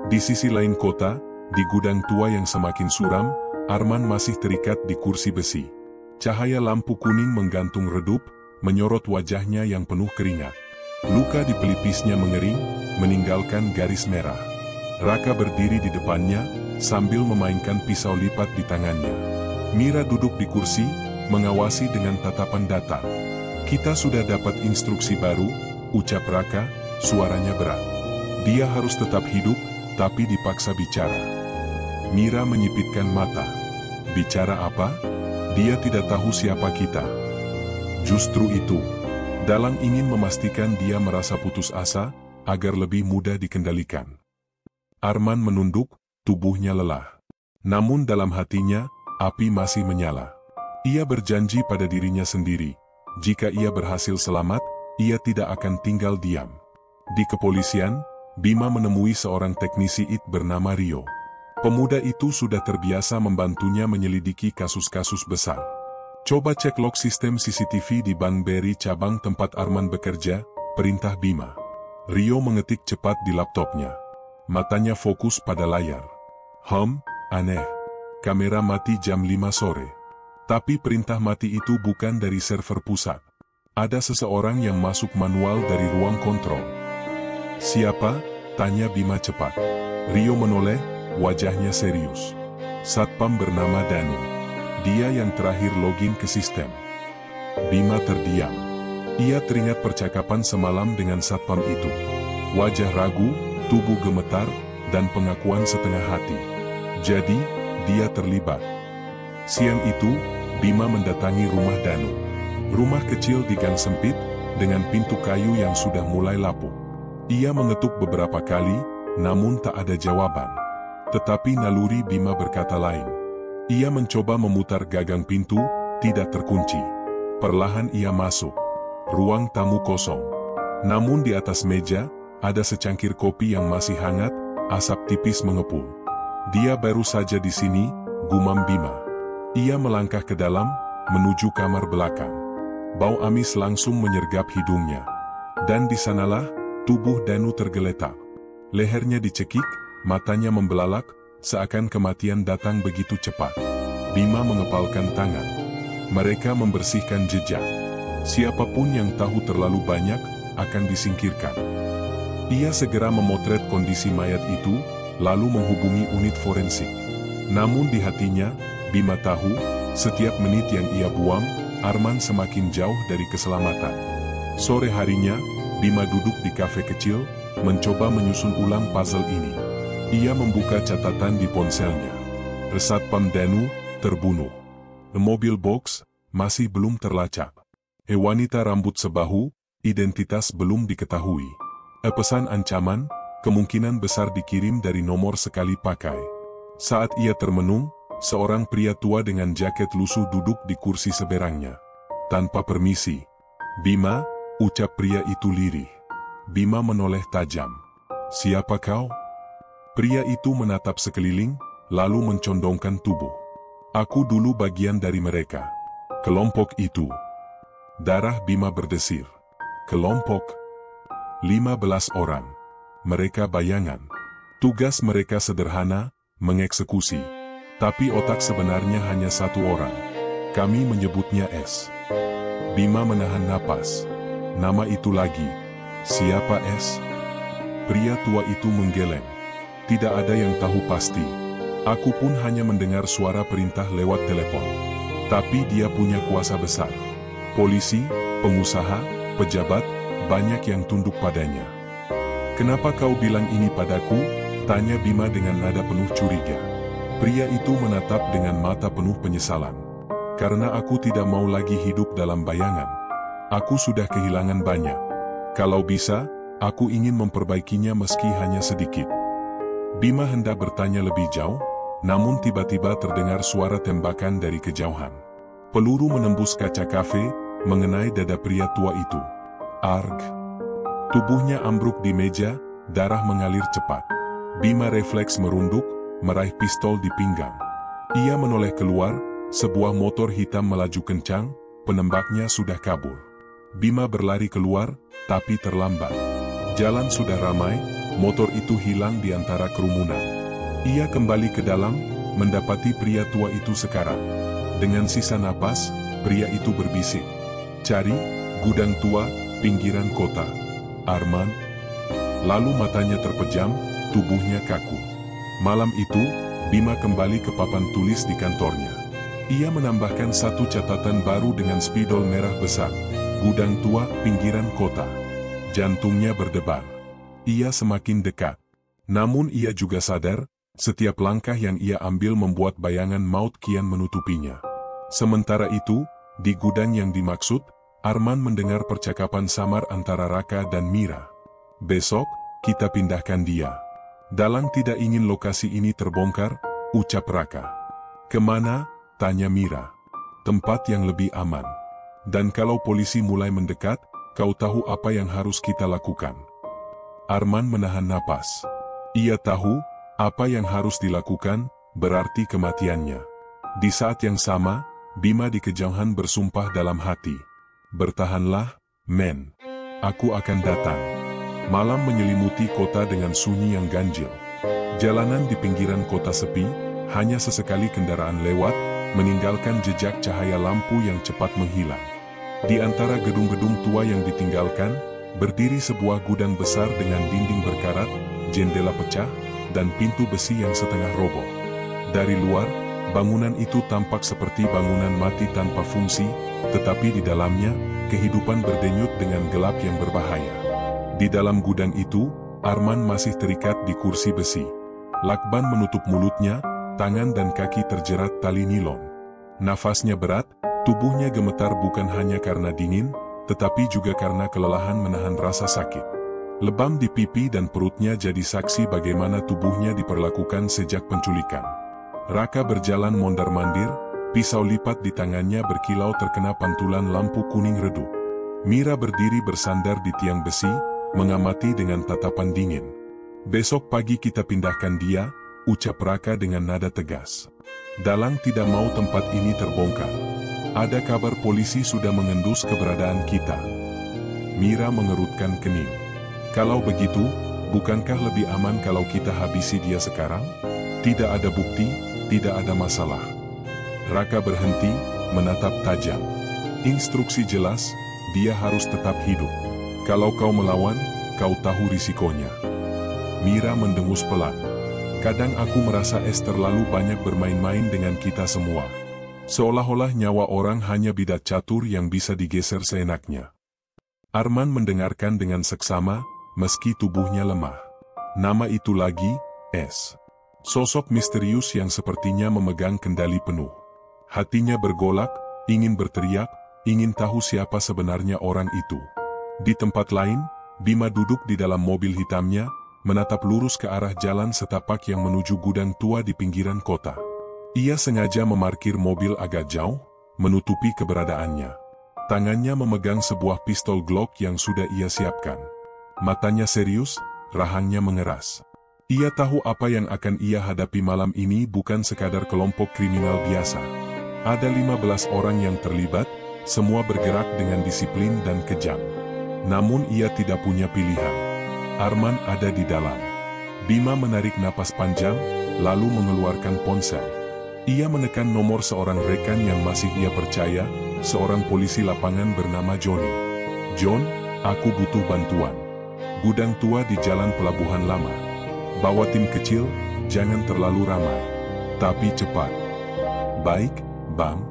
Di sisi lain kota, di gudang tua yang semakin suram, Arman masih terikat di kursi besi. Cahaya lampu kuning menggantung redup, menyorot wajahnya yang penuh keringat. Luka di pelipisnya mengering, meninggalkan garis merah. Raka berdiri di depannya, sambil memainkan pisau lipat di tangannya. Mira duduk di kursi, mengawasi dengan tatapan datar. Kita sudah dapat instruksi baru, ucap Raka, suaranya berat. Dia harus tetap hidup, tapi dipaksa bicara. Mira menyipitkan mata. Bicara apa? Dia tidak tahu siapa kita. Justru itu. Dalang ingin memastikan dia merasa putus asa, agar lebih mudah dikendalikan. Arman menunduk, tubuhnya lelah. Namun dalam hatinya, api masih menyala. Ia berjanji pada dirinya sendiri, jika ia berhasil selamat, ia tidak akan tinggal diam. Di kepolisian, Bima menemui seorang teknisi IT bernama Rio. Pemuda itu sudah terbiasa membantunya menyelidiki kasus-kasus besar. Coba cek log sistem CCTV di Bank BRI cabang tempat Arman bekerja, perintah Bima. Rio mengetik cepat di laptopnya. Matanya fokus pada layar. Aneh. Kamera mati jam 5 sore. Tapi perintah mati itu bukan dari server pusat. Ada seseorang yang masuk manual dari ruang kontrol. Siapa? Tanya Bima cepat. Rio menoleh, wajahnya serius. Satpam bernama Danu. Dia yang terakhir login ke sistem. Bima terdiam. Ia teringat percakapan semalam dengan satpam itu. Wajah ragu, tubuh gemetar, dan pengakuan setengah hati. Jadi, dia terlibat. Siang itu, Bima mendatangi rumah Danu. Rumah kecil di gang sempit, dengan pintu kayu yang sudah mulai lapuk. Ia mengetuk beberapa kali, namun tak ada jawaban. Tetapi naluri Bima berkata lain. Ia mencoba memutar gagang pintu, tidak terkunci. Perlahan ia masuk. Ruang tamu kosong. Namun di atas meja, ada secangkir kopi yang masih hangat, asap tipis mengepul. Dia baru saja di sini, gumam Bima. Ia melangkah ke dalam, menuju kamar belakang. Bau amis langsung menyergap hidungnya. Dan di sanalah, tubuh Danu tergeletak. Lehernya dicekik, matanya membelalak, seakan kematian datang begitu cepat. Bima mengepalkan tangan. Mereka membersihkan jejak. Siapapun yang tahu terlalu banyak, akan disingkirkan. Ia segera memotret kondisi mayat itu, lalu menghubungi unit forensik. Namun di hatinya, Bima tahu, setiap menit yang ia buang, Arman semakin jauh dari keselamatan. Sore harinya, Bima duduk di kafe kecil, mencoba menyusun ulang puzzle ini. Ia membuka catatan di ponselnya. Satpam Danu, terbunuh. Mobil box, masih belum terlacak. Wanita rambut sebahu, identitas belum diketahui. Pesan ancaman, kemungkinan besar dikirim dari nomor sekali pakai. Saat ia termenung, seorang pria tua dengan jaket lusuh duduk di kursi seberangnya. Tanpa permisi. Bima, ucap pria itu lirih. Bima menoleh tajam. Siapa kau? Pria itu menatap sekeliling, lalu mencondongkan tubuh. Aku dulu bagian dari mereka. Kelompok itu. Darah Bima berdesir. Kelompok 15 orang. Mereka bayangan. Tugas mereka sederhana, mengeksekusi. Tapi otak sebenarnya hanya satu orang. Kami menyebutnya S. Bima menahan napas. Nama itu lagi. Siapa S? Pria tua itu menggeleng. Tidak ada yang tahu pasti. Aku pun hanya mendengar suara perintah lewat telepon. Tapi dia punya kuasa besar. Polisi, pengusaha, pejabat, banyak yang tunduk padanya. Kenapa kau bilang ini padaku? Tanya Bima dengan nada penuh curiga. Pria itu menatap dengan mata penuh penyesalan. Karena aku tidak mau lagi hidup dalam bayangan. Aku sudah kehilangan banyak. Kalau bisa, aku ingin memperbaikinya meski hanya sedikit. Bima hendak bertanya lebih jauh, namun tiba-tiba terdengar suara tembakan dari kejauhan. Peluru menembus kaca kafe, mengenai dada pria tua itu. Arg! Tubuhnya ambruk di meja, darah mengalir cepat. Bima refleks merunduk, meraih pistol di pinggang. Ia menoleh keluar, sebuah motor hitam melaju kencang, penembaknya sudah kabur. Bima berlari keluar, tapi terlambat. Jalan sudah ramai, motor itu hilang di antara kerumunan. Ia kembali ke dalam, mendapati pria tua itu sekarang. Dengan sisa napas, pria itu berbisik. Cari, gudang tua, pinggiran kota. Arman. Lalu matanya terpejam, tubuhnya kaku. Malam itu, Bima kembali ke papan tulis di kantornya. Ia menambahkan satu catatan baru dengan spidol merah besar. Gudang tua, pinggiran kota. Jantungnya berdebar. Ia semakin dekat. Namun ia juga sadar, setiap langkah yang ia ambil membuat bayangan maut kian menutupinya. Sementara itu, di gudang yang dimaksud, Arman mendengar percakapan samar antara Raka dan Mira. Besok, kita pindahkan dia. Dalang tidak ingin lokasi ini terbongkar, ucap Raka. Kemana? Tanya Mira. Tempat yang lebih aman. Dan kalau polisi mulai mendekat, kau tahu apa yang harus kita lakukan. Arman menahan napas. Ia tahu, apa yang harus dilakukan, berarti kematiannya. Di saat yang sama, Bima di kejauhan bersumpah dalam hati. Bertahanlah, men. Aku akan datang. Malam menyelimuti kota dengan sunyi yang ganjil. Jalanan di pinggiran kota sepi, hanya sesekali kendaraan lewat, meninggalkan jejak cahaya lampu yang cepat menghilang. Di antara gedung-gedung tua yang ditinggalkan, berdiri sebuah gudang besar dengan dinding berkarat, jendela pecah, dan pintu besi yang setengah roboh. Dari luar, bangunan itu tampak seperti bangunan mati tanpa fungsi, tetapi di dalamnya, kehidupan berdenyut dengan gelap yang berbahaya. Di dalam gudang itu, Arman masih terikat di kursi besi. Lakban menutup mulutnya, tangan dan kaki terjerat tali nilon. Nafasnya berat, tubuhnya gemetar bukan hanya karena dingin, tetapi juga karena kelelahan menahan rasa sakit. Lebam di pipi dan perutnya jadi saksi bagaimana tubuhnya diperlakukan sejak penculikan. Raka berjalan mondar-mandir, pisau lipat di tangannya berkilau terkena pantulan lampu kuning redup. Mira berdiri bersandar di tiang besi, mengamati dengan tatapan dingin. "Besok pagi kita pindahkan dia," ucap Raka dengan nada tegas. "Dalang tidak mau tempat ini terbongkar. Ada kabar polisi sudah mengendus keberadaan kita." Mira mengerutkan kening. "Kalau begitu, bukankah lebih aman kalau kita habisi dia sekarang? Tidak ada bukti, tidak ada masalah." Raka berhenti, menatap tajam. "Instruksi jelas, dia harus tetap hidup. Kalau kau melawan, kau tahu risikonya." Mira mendengus pelan. "Kadang aku merasa Es terlalu banyak bermain-main dengan kita semua. Seolah-olah nyawa orang hanya bidat catur yang bisa digeser seenaknya." Arman mendengarkan dengan seksama, meski tubuhnya lemah. Nama itu lagi, Es. Sosok misterius yang sepertinya memegang kendali penuh. Hatinya bergolak, ingin berteriak, ingin tahu siapa sebenarnya orang itu. Di tempat lain, Bima duduk di dalam mobil hitamnya, menatap lurus ke arah jalan setapak yang menuju gudang tua di pinggiran kota. Ia sengaja memarkir mobil agak jauh, menutupi keberadaannya. Tangannya memegang sebuah pistol Glock yang sudah ia siapkan. Matanya serius, rahangnya mengeras. Ia tahu apa yang akan ia hadapi malam ini bukan sekadar kelompok kriminal biasa. Ada 15 orang yang terlibat, semua bergerak dengan disiplin dan kejam. Namun ia tidak punya pilihan. Arman ada di dalam. Bima menarik napas panjang, lalu mengeluarkan ponsel. Ia menekan nomor seorang rekan yang masih ia percaya, seorang polisi lapangan bernama Johnny. "John, aku butuh bantuan. Gudang tua di Jalan Pelabuhan Lama. Bawa tim kecil, jangan terlalu ramai. Tapi cepat." "Baik, Bang.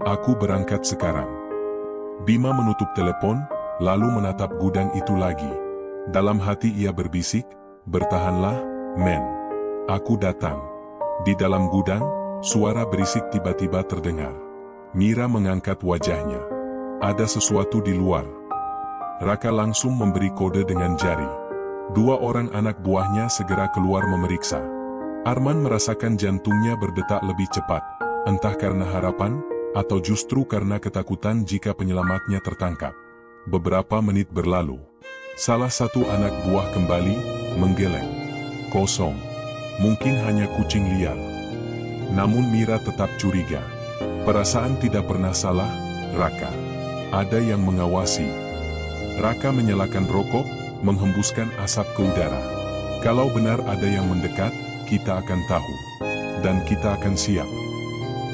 Aku berangkat sekarang." Bima menutup telepon, lalu menatap gudang itu lagi. Dalam hati ia berbisik, "Bertahanlah, men. Aku datang." Di dalam gudang, suara berisik tiba-tiba terdengar. Mira mengangkat wajahnya. Ada sesuatu di luar. Raka langsung memberi kode dengan jari. 2 orang anak buahnya segera keluar memeriksa. Arman merasakan jantungnya berdetak lebih cepat, entah karena harapan, atau justru karena ketakutan jika penyelamatnya tertangkap. Beberapa menit berlalu. Salah satu anak buah kembali, menggeleng. Kosong. Mungkin hanya kucing liar. Namun Mira tetap curiga. Perasaan tidak pernah salah, Raka. Ada yang mengawasi. Raka menyalakan rokok, menghembuskan asap ke udara. Kalau benar ada yang mendekat, kita akan tahu. Dan kita akan siap.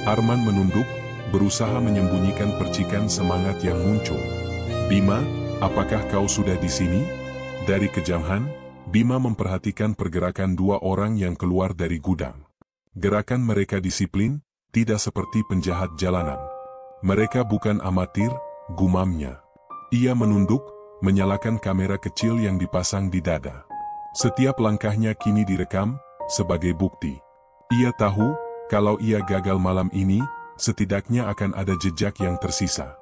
Arman menunduk, berusaha menyembunyikan percikan semangat yang muncul. "Bima, apakah kau sudah di sini?" Dari kejauhan, Bima memperhatikan pergerakan 2 orang yang keluar dari gudang. Gerakan mereka disiplin, tidak seperti penjahat jalanan. "Mereka bukan amatir," gumamnya. Ia menunduk, menyalakan kamera kecil yang dipasang di dada. Setiap langkahnya kini direkam, sebagai bukti. Ia tahu, kalau ia gagal malam ini, setidaknya akan ada jejak yang tersisa.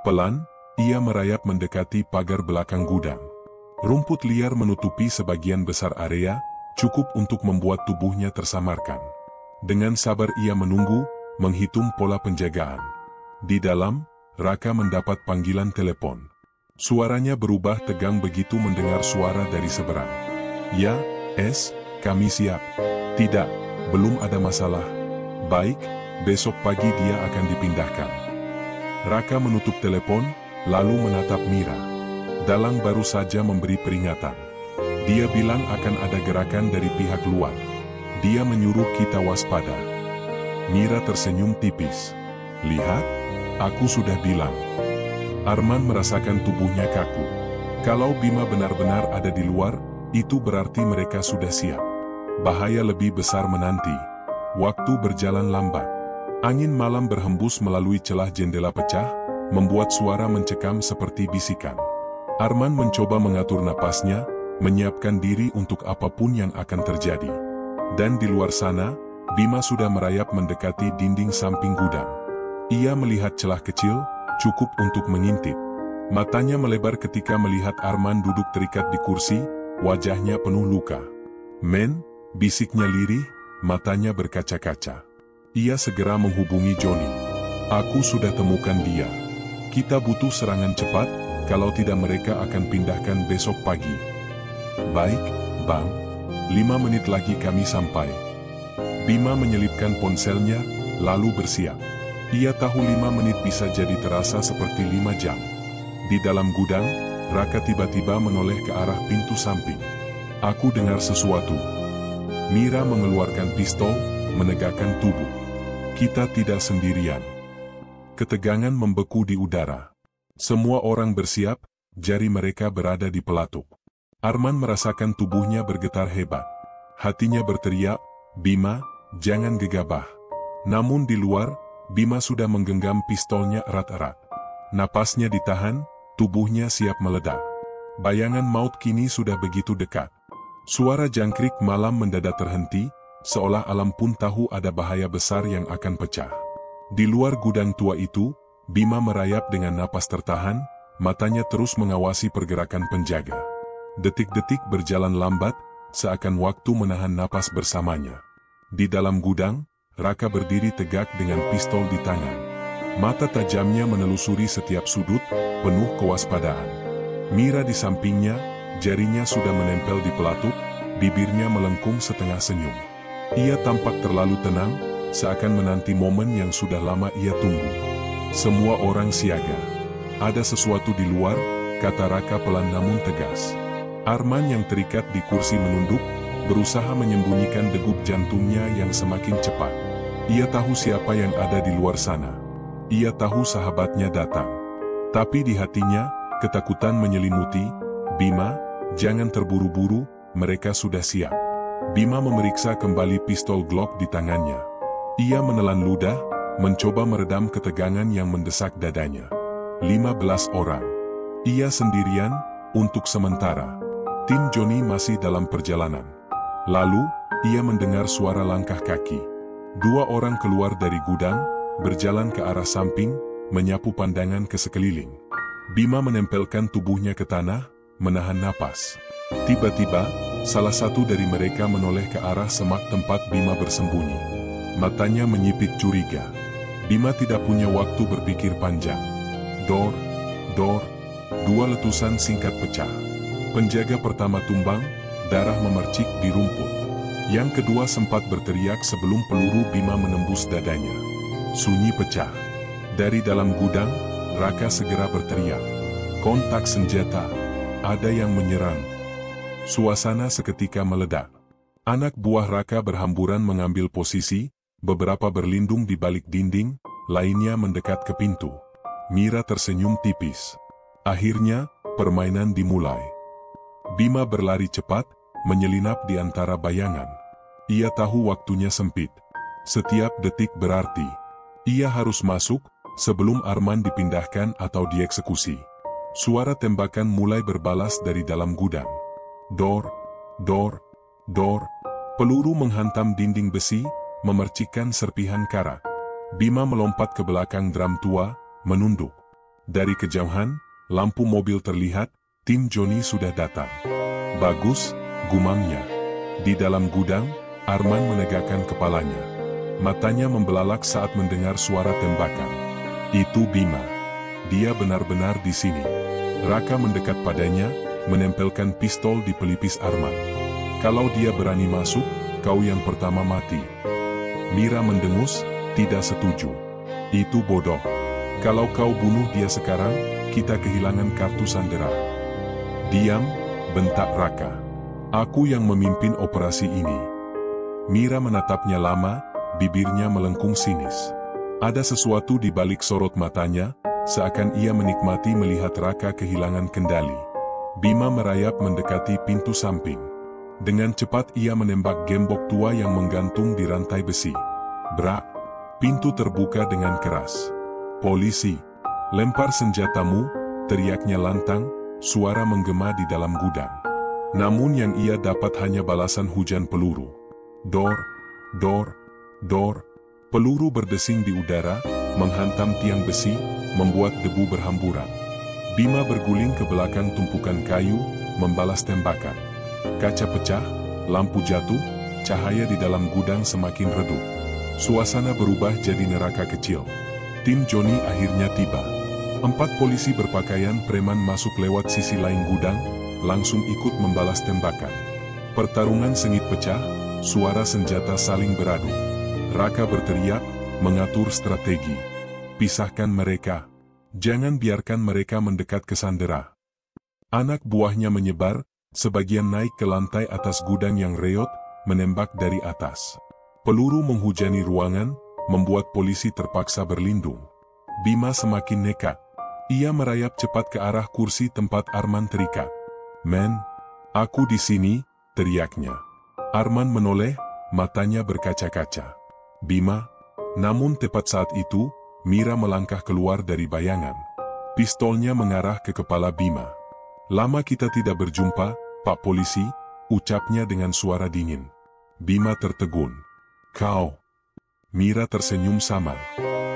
Pelan, ia merayap mendekati pagar belakang gudang. Rumput liar menutupi sebagian besar area, cukup untuk membuat tubuhnya tersamarkan. Dengan sabar ia menunggu, menghitung pola penjagaan. Di dalam, Raka mendapat panggilan telepon. Suaranya berubah tegang begitu mendengar suara dari seberang. "Ya, Es, kami siap." "Tidak, belum ada masalah." "Baik, besok pagi dia akan dipindahkan." Raka menutup telepon, lalu menatap Mira. Dalang baru saja memberi peringatan. Dia bilang akan ada gerakan dari pihak luar. Dia menyuruh kita waspada. Mira tersenyum tipis. "Lihat, aku sudah bilang." Arman merasakan tubuhnya kaku. Kalau Bima benar-benar ada di luar, itu berarti mereka sudah siap. Bahaya lebih besar menanti. Waktu berjalan lambat. Angin malam berhembus melalui celah jendela pecah, membuat suara mencekam seperti bisikan. Arman mencoba mengatur napasnya, menyiapkan diri untuk apapun yang akan terjadi. Dan di luar sana, Bima sudah merayap mendekati dinding samping gudang. Ia melihat celah kecil, cukup untuk mengintip. Matanya melebar ketika melihat Arman duduk terikat di kursi, wajahnya penuh luka. "Men," bisiknya lirih, matanya berkaca-kaca. Ia segera menghubungi Johnny. "Aku sudah temukan dia. Kita butuh serangan cepat, kalau tidak mereka akan pindahkan besok pagi." "Baik, Bang. 5 menit lagi kami sampai." Bima menyelipkan ponselnya, lalu bersiap. Ia tahu 5 menit bisa jadi terasa seperti 5 jam. Di dalam gudang, Raka tiba-tiba menoleh ke arah pintu samping. "Aku dengar sesuatu." Mira mengeluarkan pistol, menegakkan tubuh. "Kita tidak sendirian." Ketegangan membeku di udara. Semua orang bersiap, jari mereka berada di pelatuk. Arman merasakan tubuhnya bergetar hebat. Hatinya berteriak, "Bima, jangan gegabah." Namun di luar, Bima sudah menggenggam pistolnya erat-erat. Napasnya ditahan, tubuhnya siap meledak. Bayangan maut kini sudah begitu dekat. Suara jangkrik malam mendadak terhenti, seolah alam pun tahu ada bahaya besar yang akan pecah. Di luar gudang tua itu, Bima merayap dengan napas tertahan, matanya terus mengawasi pergerakan penjaga. Detik-detik berjalan lambat, seakan waktu menahan napas bersamanya. Di dalam gudang, Raka berdiri tegak dengan pistol di tangan. Mata tajamnya menelusuri setiap sudut, penuh kewaspadaan. Mira di sampingnya, jarinya sudah menempel di pelatuk, bibirnya melengkung setengah senyum. Ia tampak terlalu tenang, seakan menanti momen yang sudah lama ia tunggu. Semua orang siaga. "Ada sesuatu di luar," kata Raka pelan namun tegas. Arman yang terikat di kursi menunduk, berusaha menyembunyikan degup jantungnya yang semakin cepat. Ia tahu siapa yang ada di luar sana. Ia tahu sahabatnya datang. Tapi di hatinya, ketakutan menyelimuti. "Bima, jangan terburu-buru, mereka sudah siap." Bima memeriksa kembali pistol Glock di tangannya. Ia menelan ludah, mencoba meredam ketegangan yang mendesak dadanya. 15 orang. Ia sendirian, untuk sementara. Tim Johnny masih dalam perjalanan. Lalu, ia mendengar suara langkah kaki. 2 orang keluar dari gudang, berjalan ke arah samping, menyapu pandangan ke sekeliling. Bima menempelkan tubuhnya ke tanah, menahan napas. Tiba-tiba, salah satu dari mereka menoleh ke arah semak tempat Bima bersembunyi. Matanya menyipit curiga. Bima tidak punya waktu berpikir panjang. Dor, dor, 2 letusan singkat pecah. Penjaga pertama tumbang, darah memercik di rumput. Yang kedua sempat berteriak sebelum peluru Bima menembus dadanya. Sunyi pecah. Dari dalam gudang, Raka segera berteriak. "Kontak senjata. Ada yang menyerang." Suasana seketika meledak. Anak buah Raka berhamburan mengambil posisi, beberapa berlindung di balik dinding, lainnya mendekat ke pintu. Mira tersenyum tipis. Akhirnya, permainan dimulai. Bima berlari cepat, menyelinap di antara bayangan. Ia tahu waktunya sempit. Setiap detik berarti. Ia harus masuk, sebelum Arman dipindahkan atau dieksekusi. Suara tembakan mulai berbalas dari dalam gudang. Dor, dor, dor. Peluru menghantam dinding besi, memercikkan serpihan karat. Bima melompat ke belakang drum tua, menunduk. Dari kejauhan, lampu mobil terlihat, tim Johnny sudah datang. "Bagus," gumamnya. Di dalam gudang, Arman menegakkan kepalanya. Matanya membelalak saat mendengar suara tembakan. Itu Bima. Dia benar-benar di sini. Raka mendekat padanya, menempelkan pistol di pelipis Arman. "Kalau dia berani masuk, kau yang pertama mati." Mira mendengus, tidak setuju. "Itu bodoh. Kalau kau bunuh dia sekarang, kita kehilangan kartu sandera." "Diam," bentak Raka. "Aku yang memimpin operasi ini." Mira menatapnya lama, bibirnya melengkung sinis. Ada sesuatu di balik sorot matanya, seakan ia menikmati melihat Raka kehilangan kendali. Bima merayap mendekati pintu samping. Dengan cepat ia menembak gembok tua yang menggantung di rantai besi. Brak! Pintu terbuka dengan keras. "Polisi! Lempar senjatamu!" teriaknya lantang, suara menggema di dalam gudang. Namun yang ia dapat hanya balasan hujan peluru. Dor, dor, dor. Peluru berdesing di udara, menghantam tiang besi, membuat debu berhamburan. Bima berguling ke belakang tumpukan kayu, membalas tembakan. Kaca pecah, lampu jatuh, cahaya di dalam gudang semakin redup. Suasana berubah jadi neraka kecil. Tim Johnny akhirnya tiba. 4 polisi berpakaian preman masuk lewat sisi lain gudang, langsung ikut membalas tembakan. Pertarungan sengit pecah, suara senjata saling beradu. Raka berteriak, mengatur strategi. Pisahkan mereka. Jangan biarkan mereka mendekat ke Sandera. Anak buahnya menyebar, sebagian naik ke lantai atas gudang yang reot, menembak dari atas. Peluru menghujani ruangan, membuat polisi terpaksa berlindung. Bima semakin nekat. Ia merayap cepat ke arah kursi tempat Arman terikat. "Men, aku di sini," teriaknya. Arman menoleh, matanya berkaca-kaca. "Bima." Namun tepat saat itu, Mira melangkah keluar dari bayangan. Pistolnya mengarah ke kepala Bima. "Lama kita tidak berjumpa, Pak Polisi," ucapnya dengan suara dingin. Bima tertegun. "Kau?" Mira tersenyum samar.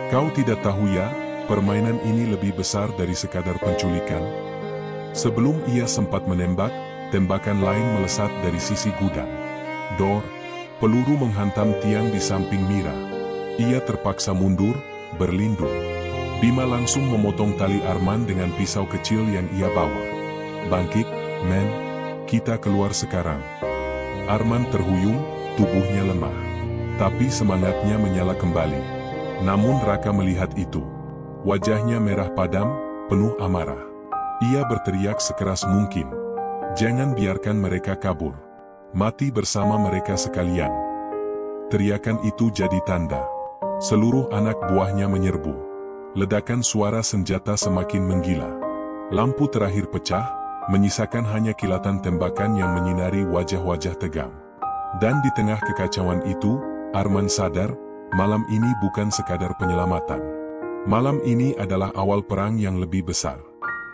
"Kau tidak tahu ya, permainan ini lebih besar dari sekadar penculikan." Sebelum ia sempat menembak, tembakan lain melesat dari sisi gudang. Dor, peluru menghantam tiang di samping Mira. Ia terpaksa mundur, berlindung. Bima langsung memotong tali Arman dengan pisau kecil yang ia bawa. "Bangkit, men, kita keluar sekarang." Arman terhuyung, tubuhnya lemah. Tapi semangatnya menyala kembali. Namun Raka melihat itu. Wajahnya merah padam, penuh amarah. Ia berteriak sekeras mungkin. "Jangan biarkan mereka kabur. Mati bersama mereka sekalian." Teriakan itu jadi tanda. Seluruh anak buahnya menyerbu. Ledakan suara senjata semakin menggila. Lampu terakhir pecah, menyisakan hanya kilatan tembakan yang menyinari wajah-wajah tegang. Dan di tengah kekacauan itu, Arman sadar, malam ini bukan sekadar penyelamatan. Malam ini adalah awal perang yang lebih besar.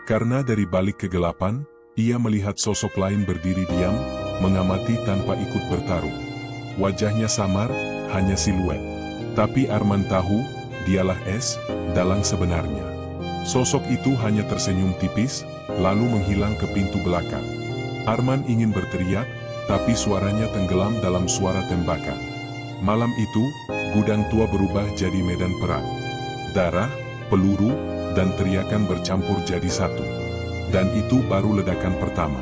Karena dari balik kegelapan, ia melihat sosok lain berdiri diam, mengamati tanpa ikut bertarung. Wajahnya samar, hanya siluet. Tapi Arman tahu, dialah Es, dalang sebenarnya. Sosok itu hanya tersenyum tipis, lalu menghilang ke pintu belakang. Arman ingin berteriak, tapi suaranya tenggelam dalam suara tembakan. Malam itu, gudang tua berubah jadi medan perang. Darah, peluru, dan teriakan bercampur jadi satu. Dan itu baru ledakan pertama.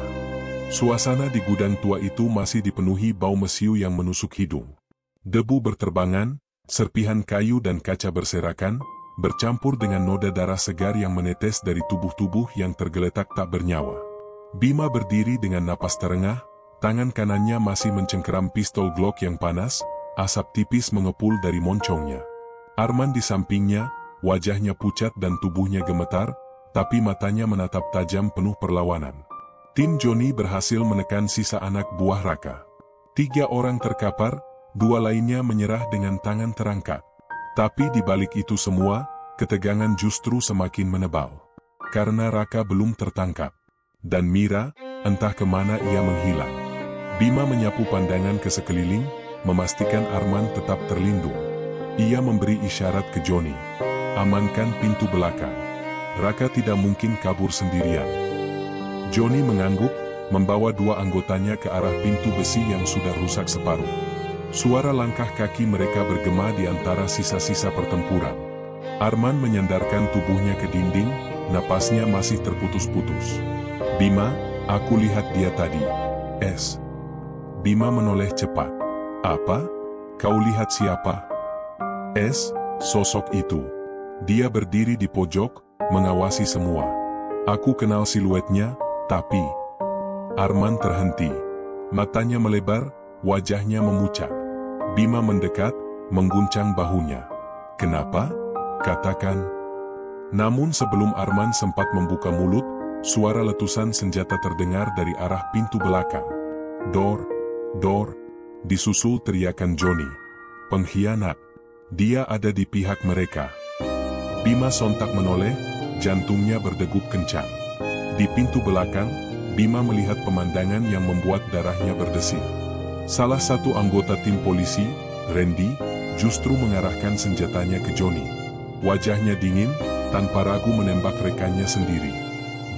Suasana di gudang tua itu masih dipenuhi bau mesiu yang menusuk hidung. Debu berterbangan, serpihan kayu dan kaca berserakan, bercampur dengan noda darah segar yang menetes dari tubuh-tubuh yang tergeletak tak bernyawa. Bima berdiri dengan napas terengah, tangan kanannya masih mencengkeram pistol Glock yang panas, asap tipis mengepul dari moncongnya. Arman di sampingnya, wajahnya pucat dan tubuhnya gemetar, tapi matanya menatap tajam penuh perlawanan. Tim Johnny berhasil menekan sisa anak buah Raka. 3 orang terkapar, 2 lainnya menyerah dengan tangan terangkat. Tapi di balik itu semua, ketegangan justru semakin menebal. Karena Raka belum tertangkap. Dan Mira, entah kemana ia menghilang. Bima menyapu pandangan ke sekeliling, memastikan Arman tetap terlindung. Ia memberi isyarat ke Johnny. "Amankan pintu belakang. Raka tidak mungkin kabur sendirian." Johnny mengangguk, membawa 2 anggotanya ke arah pintu besi yang sudah rusak separuh. Suara langkah kaki mereka bergema di antara sisa-sisa pertempuran. Arman menyandarkan tubuhnya ke dinding, napasnya masih terputus-putus. "Bima, aku lihat dia tadi." "Es." Bima menoleh cepat. "Apa? Kau lihat siapa?" "Es, sosok itu. Dia berdiri di pojok, mengawasi semua. Aku kenal siluetnya, tapi..." Arman terhenti. Matanya melebar, wajahnya memucat. Bima mendekat, mengguncang bahunya. "Kenapa? Katakan." Namun sebelum Arman sempat membuka mulut, suara letusan senjata terdengar dari arah pintu belakang. "Dor, Dor," disusul teriakan Johnny. "Pengkhianat. Dia ada di pihak mereka." Bima sontak menoleh, jantungnya berdegup kencang. Di pintu belakang, Bima melihat pemandangan yang membuat darahnya berdesir. Salah satu anggota tim polisi, Randy, justru mengarahkan senjatanya ke Johnny. Wajahnya dingin, tanpa ragu menembak rekannya sendiri.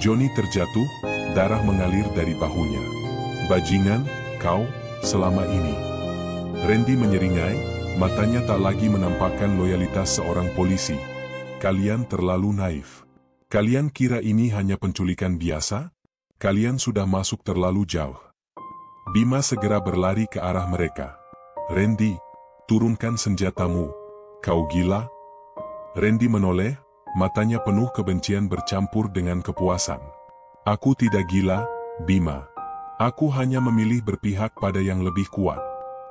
Johnny terjatuh, darah mengalir dari bahunya. "Bajingan, kau, selama ini." Randy menyeringai, matanya tak lagi menampakkan loyalitas seorang polisi. "Kalian terlalu naif. Kalian kira ini hanya penculikan biasa? Kalian sudah masuk terlalu jauh." Bima segera berlari ke arah mereka. "Randy, turunkan senjatamu. Kau gila?" Randy menoleh, matanya penuh kebencian bercampur dengan kepuasan. "Aku tidak gila, Bima. Aku hanya memilih berpihak pada yang lebih kuat.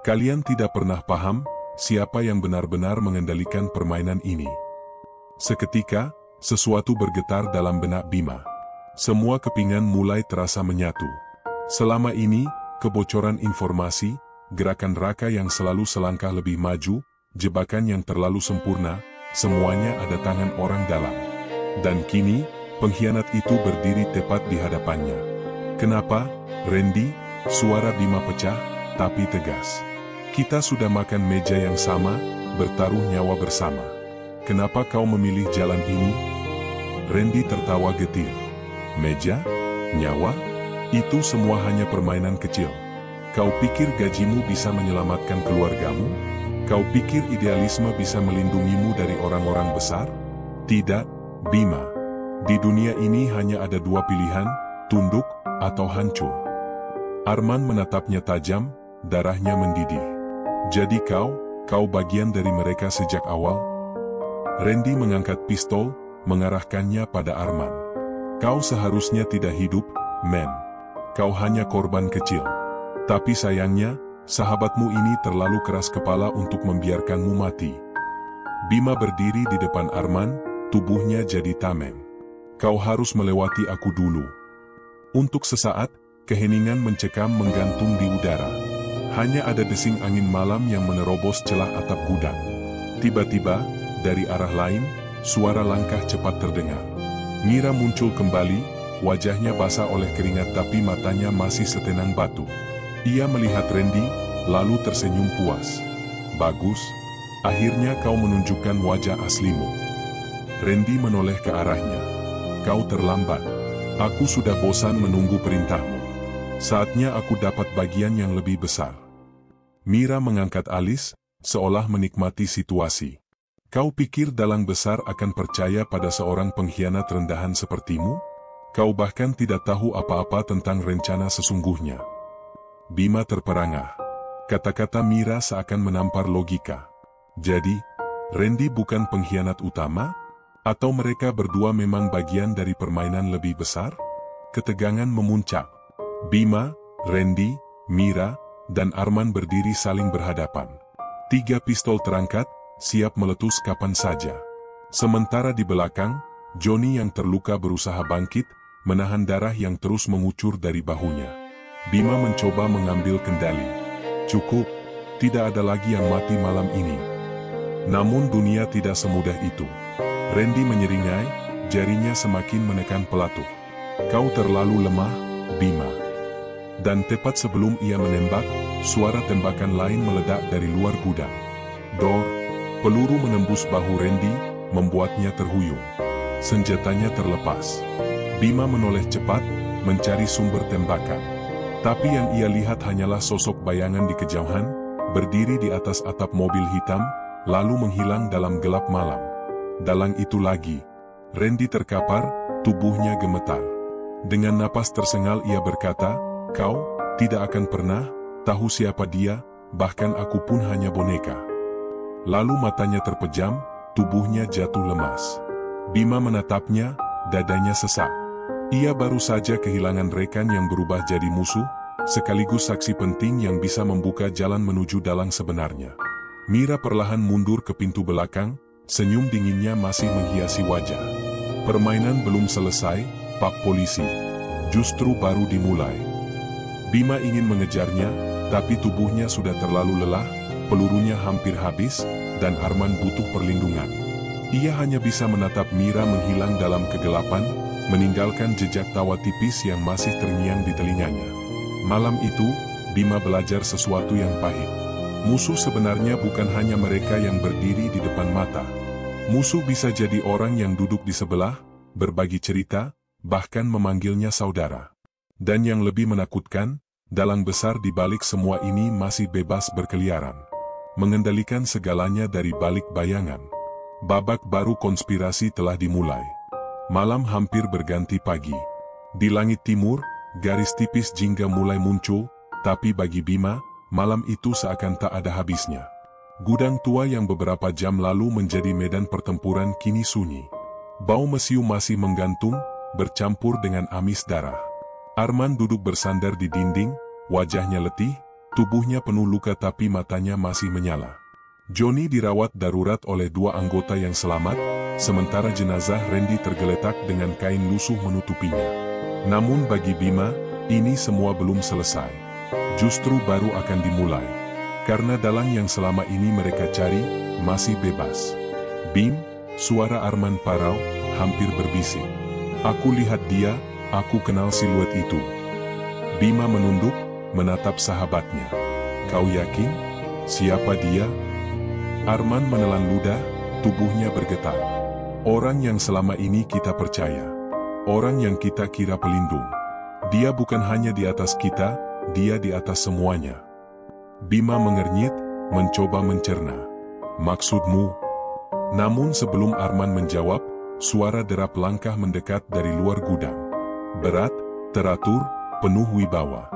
Kalian tidak pernah paham siapa yang benar-benar mengendalikan permainan ini." Seketika, sesuatu bergetar dalam benak Bima. Semua kepingan mulai terasa menyatu. Selama ini, kebocoran informasi, gerakan Raka yang selalu selangkah lebih maju, jebakan yang terlalu sempurna, semuanya ada tangan orang dalam. Dan kini, pengkhianat itu berdiri tepat di hadapannya. "Kenapa, Randy?" Suara Bima pecah, tapi tegas. "Kita sudah makan meja yang sama, bertaruh nyawa bersama. Kenapa kau memilih jalan ini?" Randy tertawa getir. "Meja? Nyawa? Itu semua hanya permainan kecil. Kau pikir gajimu bisa menyelamatkan keluargamu? Kau pikir idealisme bisa melindungimu dari orang-orang besar? Tidak, Bima. Di dunia ini hanya ada dua pilihan, tunduk atau hancur." Arman menatapnya tajam, darahnya mendidih. "Jadi kau bagian dari mereka sejak awal?" Randy mengangkat pistol, mengarahkannya pada Arman. "Kau seharusnya tidak hidup, men. Kau hanya korban kecil. Tapi sayangnya, sahabatmu ini terlalu keras kepala untuk membiarkanmu mati." Bima berdiri di depan Arman, tubuhnya jadi tameng. "Kau harus melewati aku dulu." Untuk sesaat, keheningan mencekam menggantung di udara. Hanya ada desing angin malam yang menerobos celah atap gudang. Tiba-tiba, dari arah lain, suara langkah cepat terdengar. Mira muncul kembali, wajahnya basah oleh keringat tapi matanya masih setenang batu. Ia melihat Randy, lalu tersenyum puas. "Bagus, akhirnya kau menunjukkan wajah aslimu." Randy menoleh ke arahnya. "Kau terlambat. Aku sudah bosan menunggu perintahmu. Saatnya aku dapat bagian yang lebih besar." Mira mengangkat alis, seolah menikmati situasi. "Kau pikir dalang besar akan percaya pada seorang pengkhianat rendahan sepertimu? Kau bahkan tidak tahu apa-apa tentang rencana sesungguhnya." Bima terperangah. Kata-kata Mira seakan menampar logika. Jadi, Randy bukan pengkhianat utama? Atau mereka berdua memang bagian dari permainan lebih besar? Ketegangan memuncak. Bima, Randy, Mira, dan Arman berdiri saling berhadapan. 3 pistol terangkat, siap meletus kapan saja. Sementara di belakang, Johnny yang terluka berusaha bangkit, menahan darah yang terus mengucur dari bahunya. Bima mencoba mengambil kendali. "Cukup, tidak ada lagi yang mati malam ini." Namun dunia tidak semudah itu. Randy menyeringai, jarinya semakin menekan pelatuk. "Kau terlalu lemah, Bima." Dan tepat sebelum ia menembak, suara tembakan lain meledak dari luar gudang. Dor, peluru menembus bahu Randy, membuatnya terhuyung. Senjatanya terlepas. Bima menoleh cepat, mencari sumber tembakan. Tapi yang ia lihat hanyalah sosok bayangan di kejauhan, berdiri di atas atap mobil hitam, lalu menghilang dalam gelap malam. Dalang itu lagi. Randy terkapar, tubuhnya gemetar. Dengan napas tersengal ia berkata, "Kau tidak akan pernah tahu siapa dia, bahkan aku pun hanya boneka." Lalu matanya terpejam, tubuhnya jatuh lemas. Bima menatapnya, dadanya sesak. Ia baru saja kehilangan rekan yang berubah jadi musuh, sekaligus saksi penting yang bisa membuka jalan menuju dalang sebenarnya. Mira perlahan mundur ke pintu belakang, senyum dinginnya masih menghiasi wajah. Permainan belum selesai, Pak Polisi. Justru baru dimulai. Bima ingin mengejarnya, tapi tubuhnya sudah terlalu lelah, pelurunya hampir habis, dan Arman butuh perlindungan. Ia hanya bisa menatap Mira menghilang dalam kegelapan, meninggalkan jejak tawa tipis yang masih terngiang di telinganya. Malam itu, Bima belajar sesuatu yang pahit. Musuh sebenarnya bukan hanya mereka yang berdiri di depan mata. Musuh bisa jadi orang yang duduk di sebelah, berbagi cerita, bahkan memanggilnya saudara. Dan yang lebih menakutkan, dalang besar di balik semua ini masih bebas berkeliaran, mengendalikan segalanya dari balik bayangan. Babak baru konspirasi telah dimulai. Malam hampir berganti pagi. Di langit timur, garis tipis jingga mulai muncul, tapi bagi Bima, malam itu seakan tak ada habisnya. Gudang tua yang beberapa jam lalu menjadi medan pertempuran kini sunyi. Bau mesiu masih menggantung, bercampur dengan amis darah. Arman duduk bersandar di dinding, wajahnya letih, tubuhnya penuh luka tapi matanya masih menyala. Johnny dirawat darurat oleh 2 anggota yang selamat, sementara jenazah Randy tergeletak dengan kain lusuh menutupinya. Namun bagi Bima, ini semua belum selesai. Justru baru akan dimulai. Karena dalang yang selama ini mereka cari, masih bebas. Bim, suara Arman parau, hampir berbisik. Aku lihat dia, aku kenal siluet itu. Bima menunduk, menatap sahabatnya. Kau yakin? Siapa dia? Arman menelan ludah, tubuhnya bergetar. Orang yang selama ini kita percaya. Orang yang kita kira pelindung. Dia bukan hanya di atas kita, dia di atas semuanya. Bima mengernyit, mencoba mencerna. Maksudmu? Namun sebelum Arman menjawab, suara derap langkah mendekat dari luar gudang. Berat, teratur, penuh wibawa.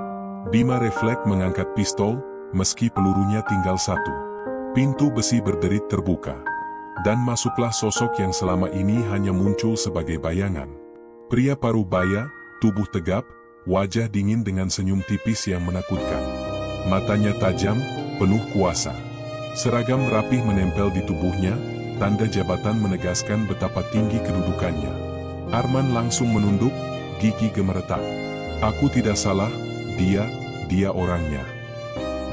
Bima refleks mengangkat pistol, meski pelurunya tinggal 1. Pintu besi berderit terbuka. Dan masuklah sosok yang selama ini hanya muncul sebagai bayangan. Pria parubaya, tubuh tegap, wajah dingin dengan senyum tipis yang menakutkan. Matanya tajam, penuh kuasa. Seragam rapih menempel di tubuhnya, tanda jabatan menegaskan betapa tinggi kedudukannya. Arman langsung menunduk, gigi gemeretak. Aku tidak salah, dia orangnya.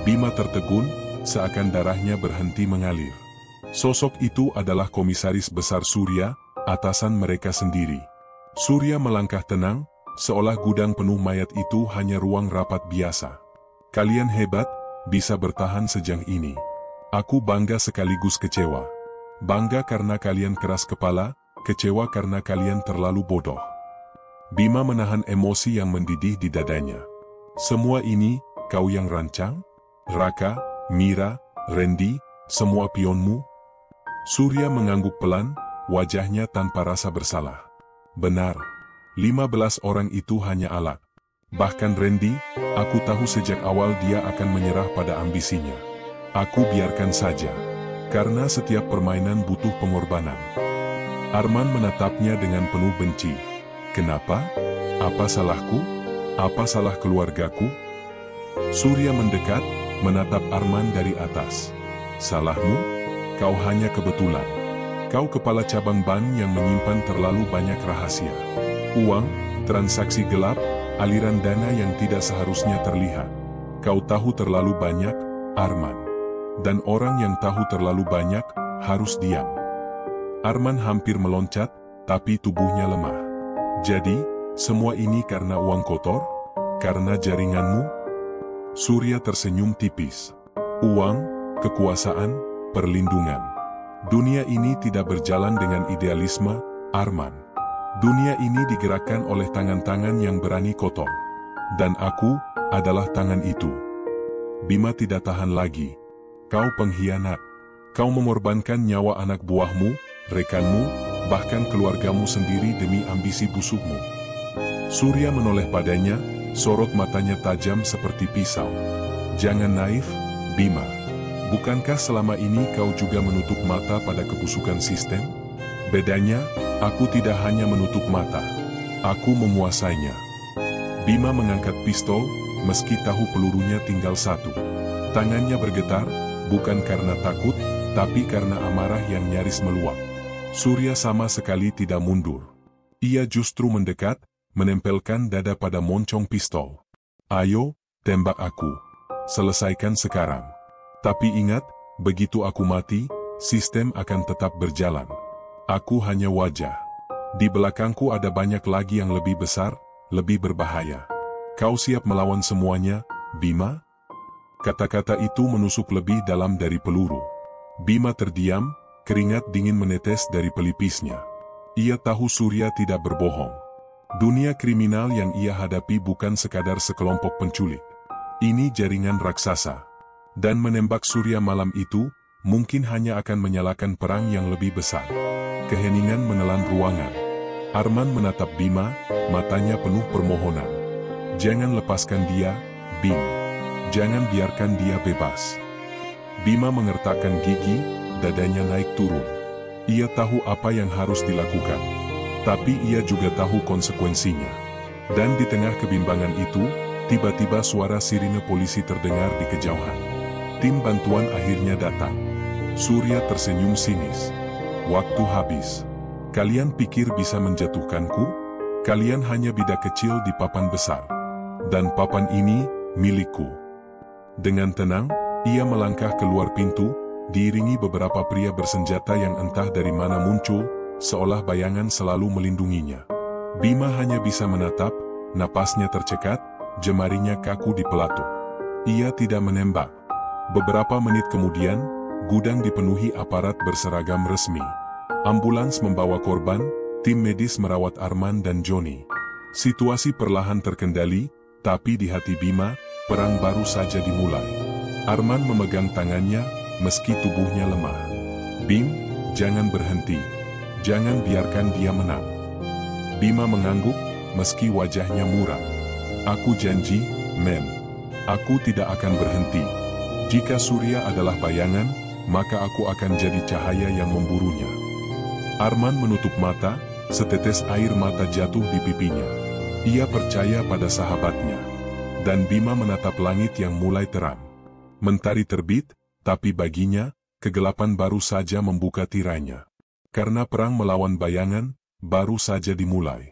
Bima tertegun, seakan darahnya berhenti mengalir. Sosok itu adalah Komisaris Besar Surya, atasan mereka sendiri. Surya melangkah tenang, seolah gudang penuh mayat itu hanya ruang rapat biasa. Kalian hebat, bisa bertahan sejauh ini. Aku bangga sekaligus kecewa. Bangga karena kalian keras kepala, kecewa karena kalian terlalu bodoh. Bima menahan emosi yang mendidih di dadanya. Semua ini, kau yang rancang? Raka, Mira, Randy, semua pionmu? Surya mengangguk pelan, wajahnya tanpa rasa bersalah. Benar, 15 orang itu hanya alat. Bahkan Randy, aku tahu sejak awal dia akan menyerah pada ambisinya. Aku biarkan saja, karena setiap permainan butuh pengorbanan. Arman menatapnya dengan penuh benci. Kenapa? Apa salahku? Apa salah keluargaku? Surya mendekat, menatap Arman dari atas. Salahmu? Kau hanya kebetulan. Kau kepala cabang ban yang menyimpan terlalu banyak rahasia. Uang, transaksi gelap, aliran dana yang tidak seharusnya terlihat. Kau tahu terlalu banyak, Arman. Dan orang yang tahu terlalu banyak, harus diam. Arman hampir meloncat, tapi tubuhnya lemah. Jadi, semua ini karena uang kotor? Karena jaringanmu? Surya tersenyum tipis. Uang, kekuasaan, perlindungan. Dunia ini tidak berjalan dengan idealisme, Arman. Dunia ini digerakkan oleh tangan-tangan yang berani kotor. Dan aku adalah tangan itu. Bima tidak tahan lagi. Kau pengkhianat. Kau mengorbankan nyawa anak buahmu, rekanmu, bahkan keluargamu sendiri demi ambisi busukmu. Surya menoleh padanya, sorot matanya tajam seperti pisau. Jangan naif, Bima. Bukankah selama ini kau juga menutup mata pada kebusukan sistem? Bedanya, aku tidak hanya menutup mata. Aku menguasainya. Bima mengangkat pistol, meski tahu pelurunya tinggal 1. Tangannya bergetar, bukan karena takut, tapi karena amarah yang nyaris meluap. Surya sama sekali tidak mundur. Ia justru mendekat, menempelkan dada pada moncong pistol. Ayo, tembak aku. Selesaikan sekarang. Tapi ingat, begitu aku mati, sistem akan tetap berjalan. Aku hanya wajah. Di belakangku ada banyak lagi yang lebih besar, lebih berbahaya. Kau siap melawan semuanya, Bima? Kata-kata itu menusuk lebih dalam dari peluru. Bima terdiam, keringat dingin menetes dari pelipisnya. Ia tahu Surya tidak berbohong. Dunia kriminal yang ia hadapi bukan sekadar sekelompok penculik. Ini jaringan raksasa. Dan menembak Surya malam itu, mungkin hanya akan menyalakan perang yang lebih besar. Keheningan menelan ruangan. Arman menatap Bima, matanya penuh permohonan. Jangan lepaskan dia, Bim. Jangan biarkan dia bebas. Bima mengertakkan gigi, dadanya naik turun. Ia tahu apa yang harus dilakukan. Tapi ia juga tahu konsekuensinya. Dan di tengah kebimbangan itu, tiba-tiba suara sirine polisi terdengar di kejauhan. Tim bantuan akhirnya datang. Surya tersenyum sinis. Waktu habis. Kalian pikir bisa menjatuhkanku? Kalian hanya bidak kecil di papan besar. Dan papan ini, milikku. Dengan tenang, ia melangkah keluar pintu, diiringi beberapa pria bersenjata yang entah dari mana muncul, seolah bayangan selalu melindunginya. Bima hanya bisa menatap, napasnya tercekat, jemarinya kaku di pelatuk. Ia tidak menembak. Beberapa menit kemudian, gudang dipenuhi aparat berseragam resmi. Ambulans membawa korban, tim medis merawat Arman dan Joni. Situasi perlahan terkendali, tapi di hati Bima, perang baru saja dimulai. Arman memegang tangannya, meski tubuhnya lemah. Bim, jangan berhenti. Jangan biarkan dia menang. Bima mengangguk, meski wajahnya muram. Aku janji, men. Aku tidak akan berhenti. Jika Surya adalah bayangan, maka aku akan jadi cahaya yang memburunya. Arman menutup mata, setetes air mata jatuh di pipinya. Ia percaya pada sahabatnya. Dan Bima menatap langit yang mulai terang. Mentari terbit, tapi baginya, kegelapan baru saja membuka tirainya. Karena perang melawan bayangan, baru saja dimulai.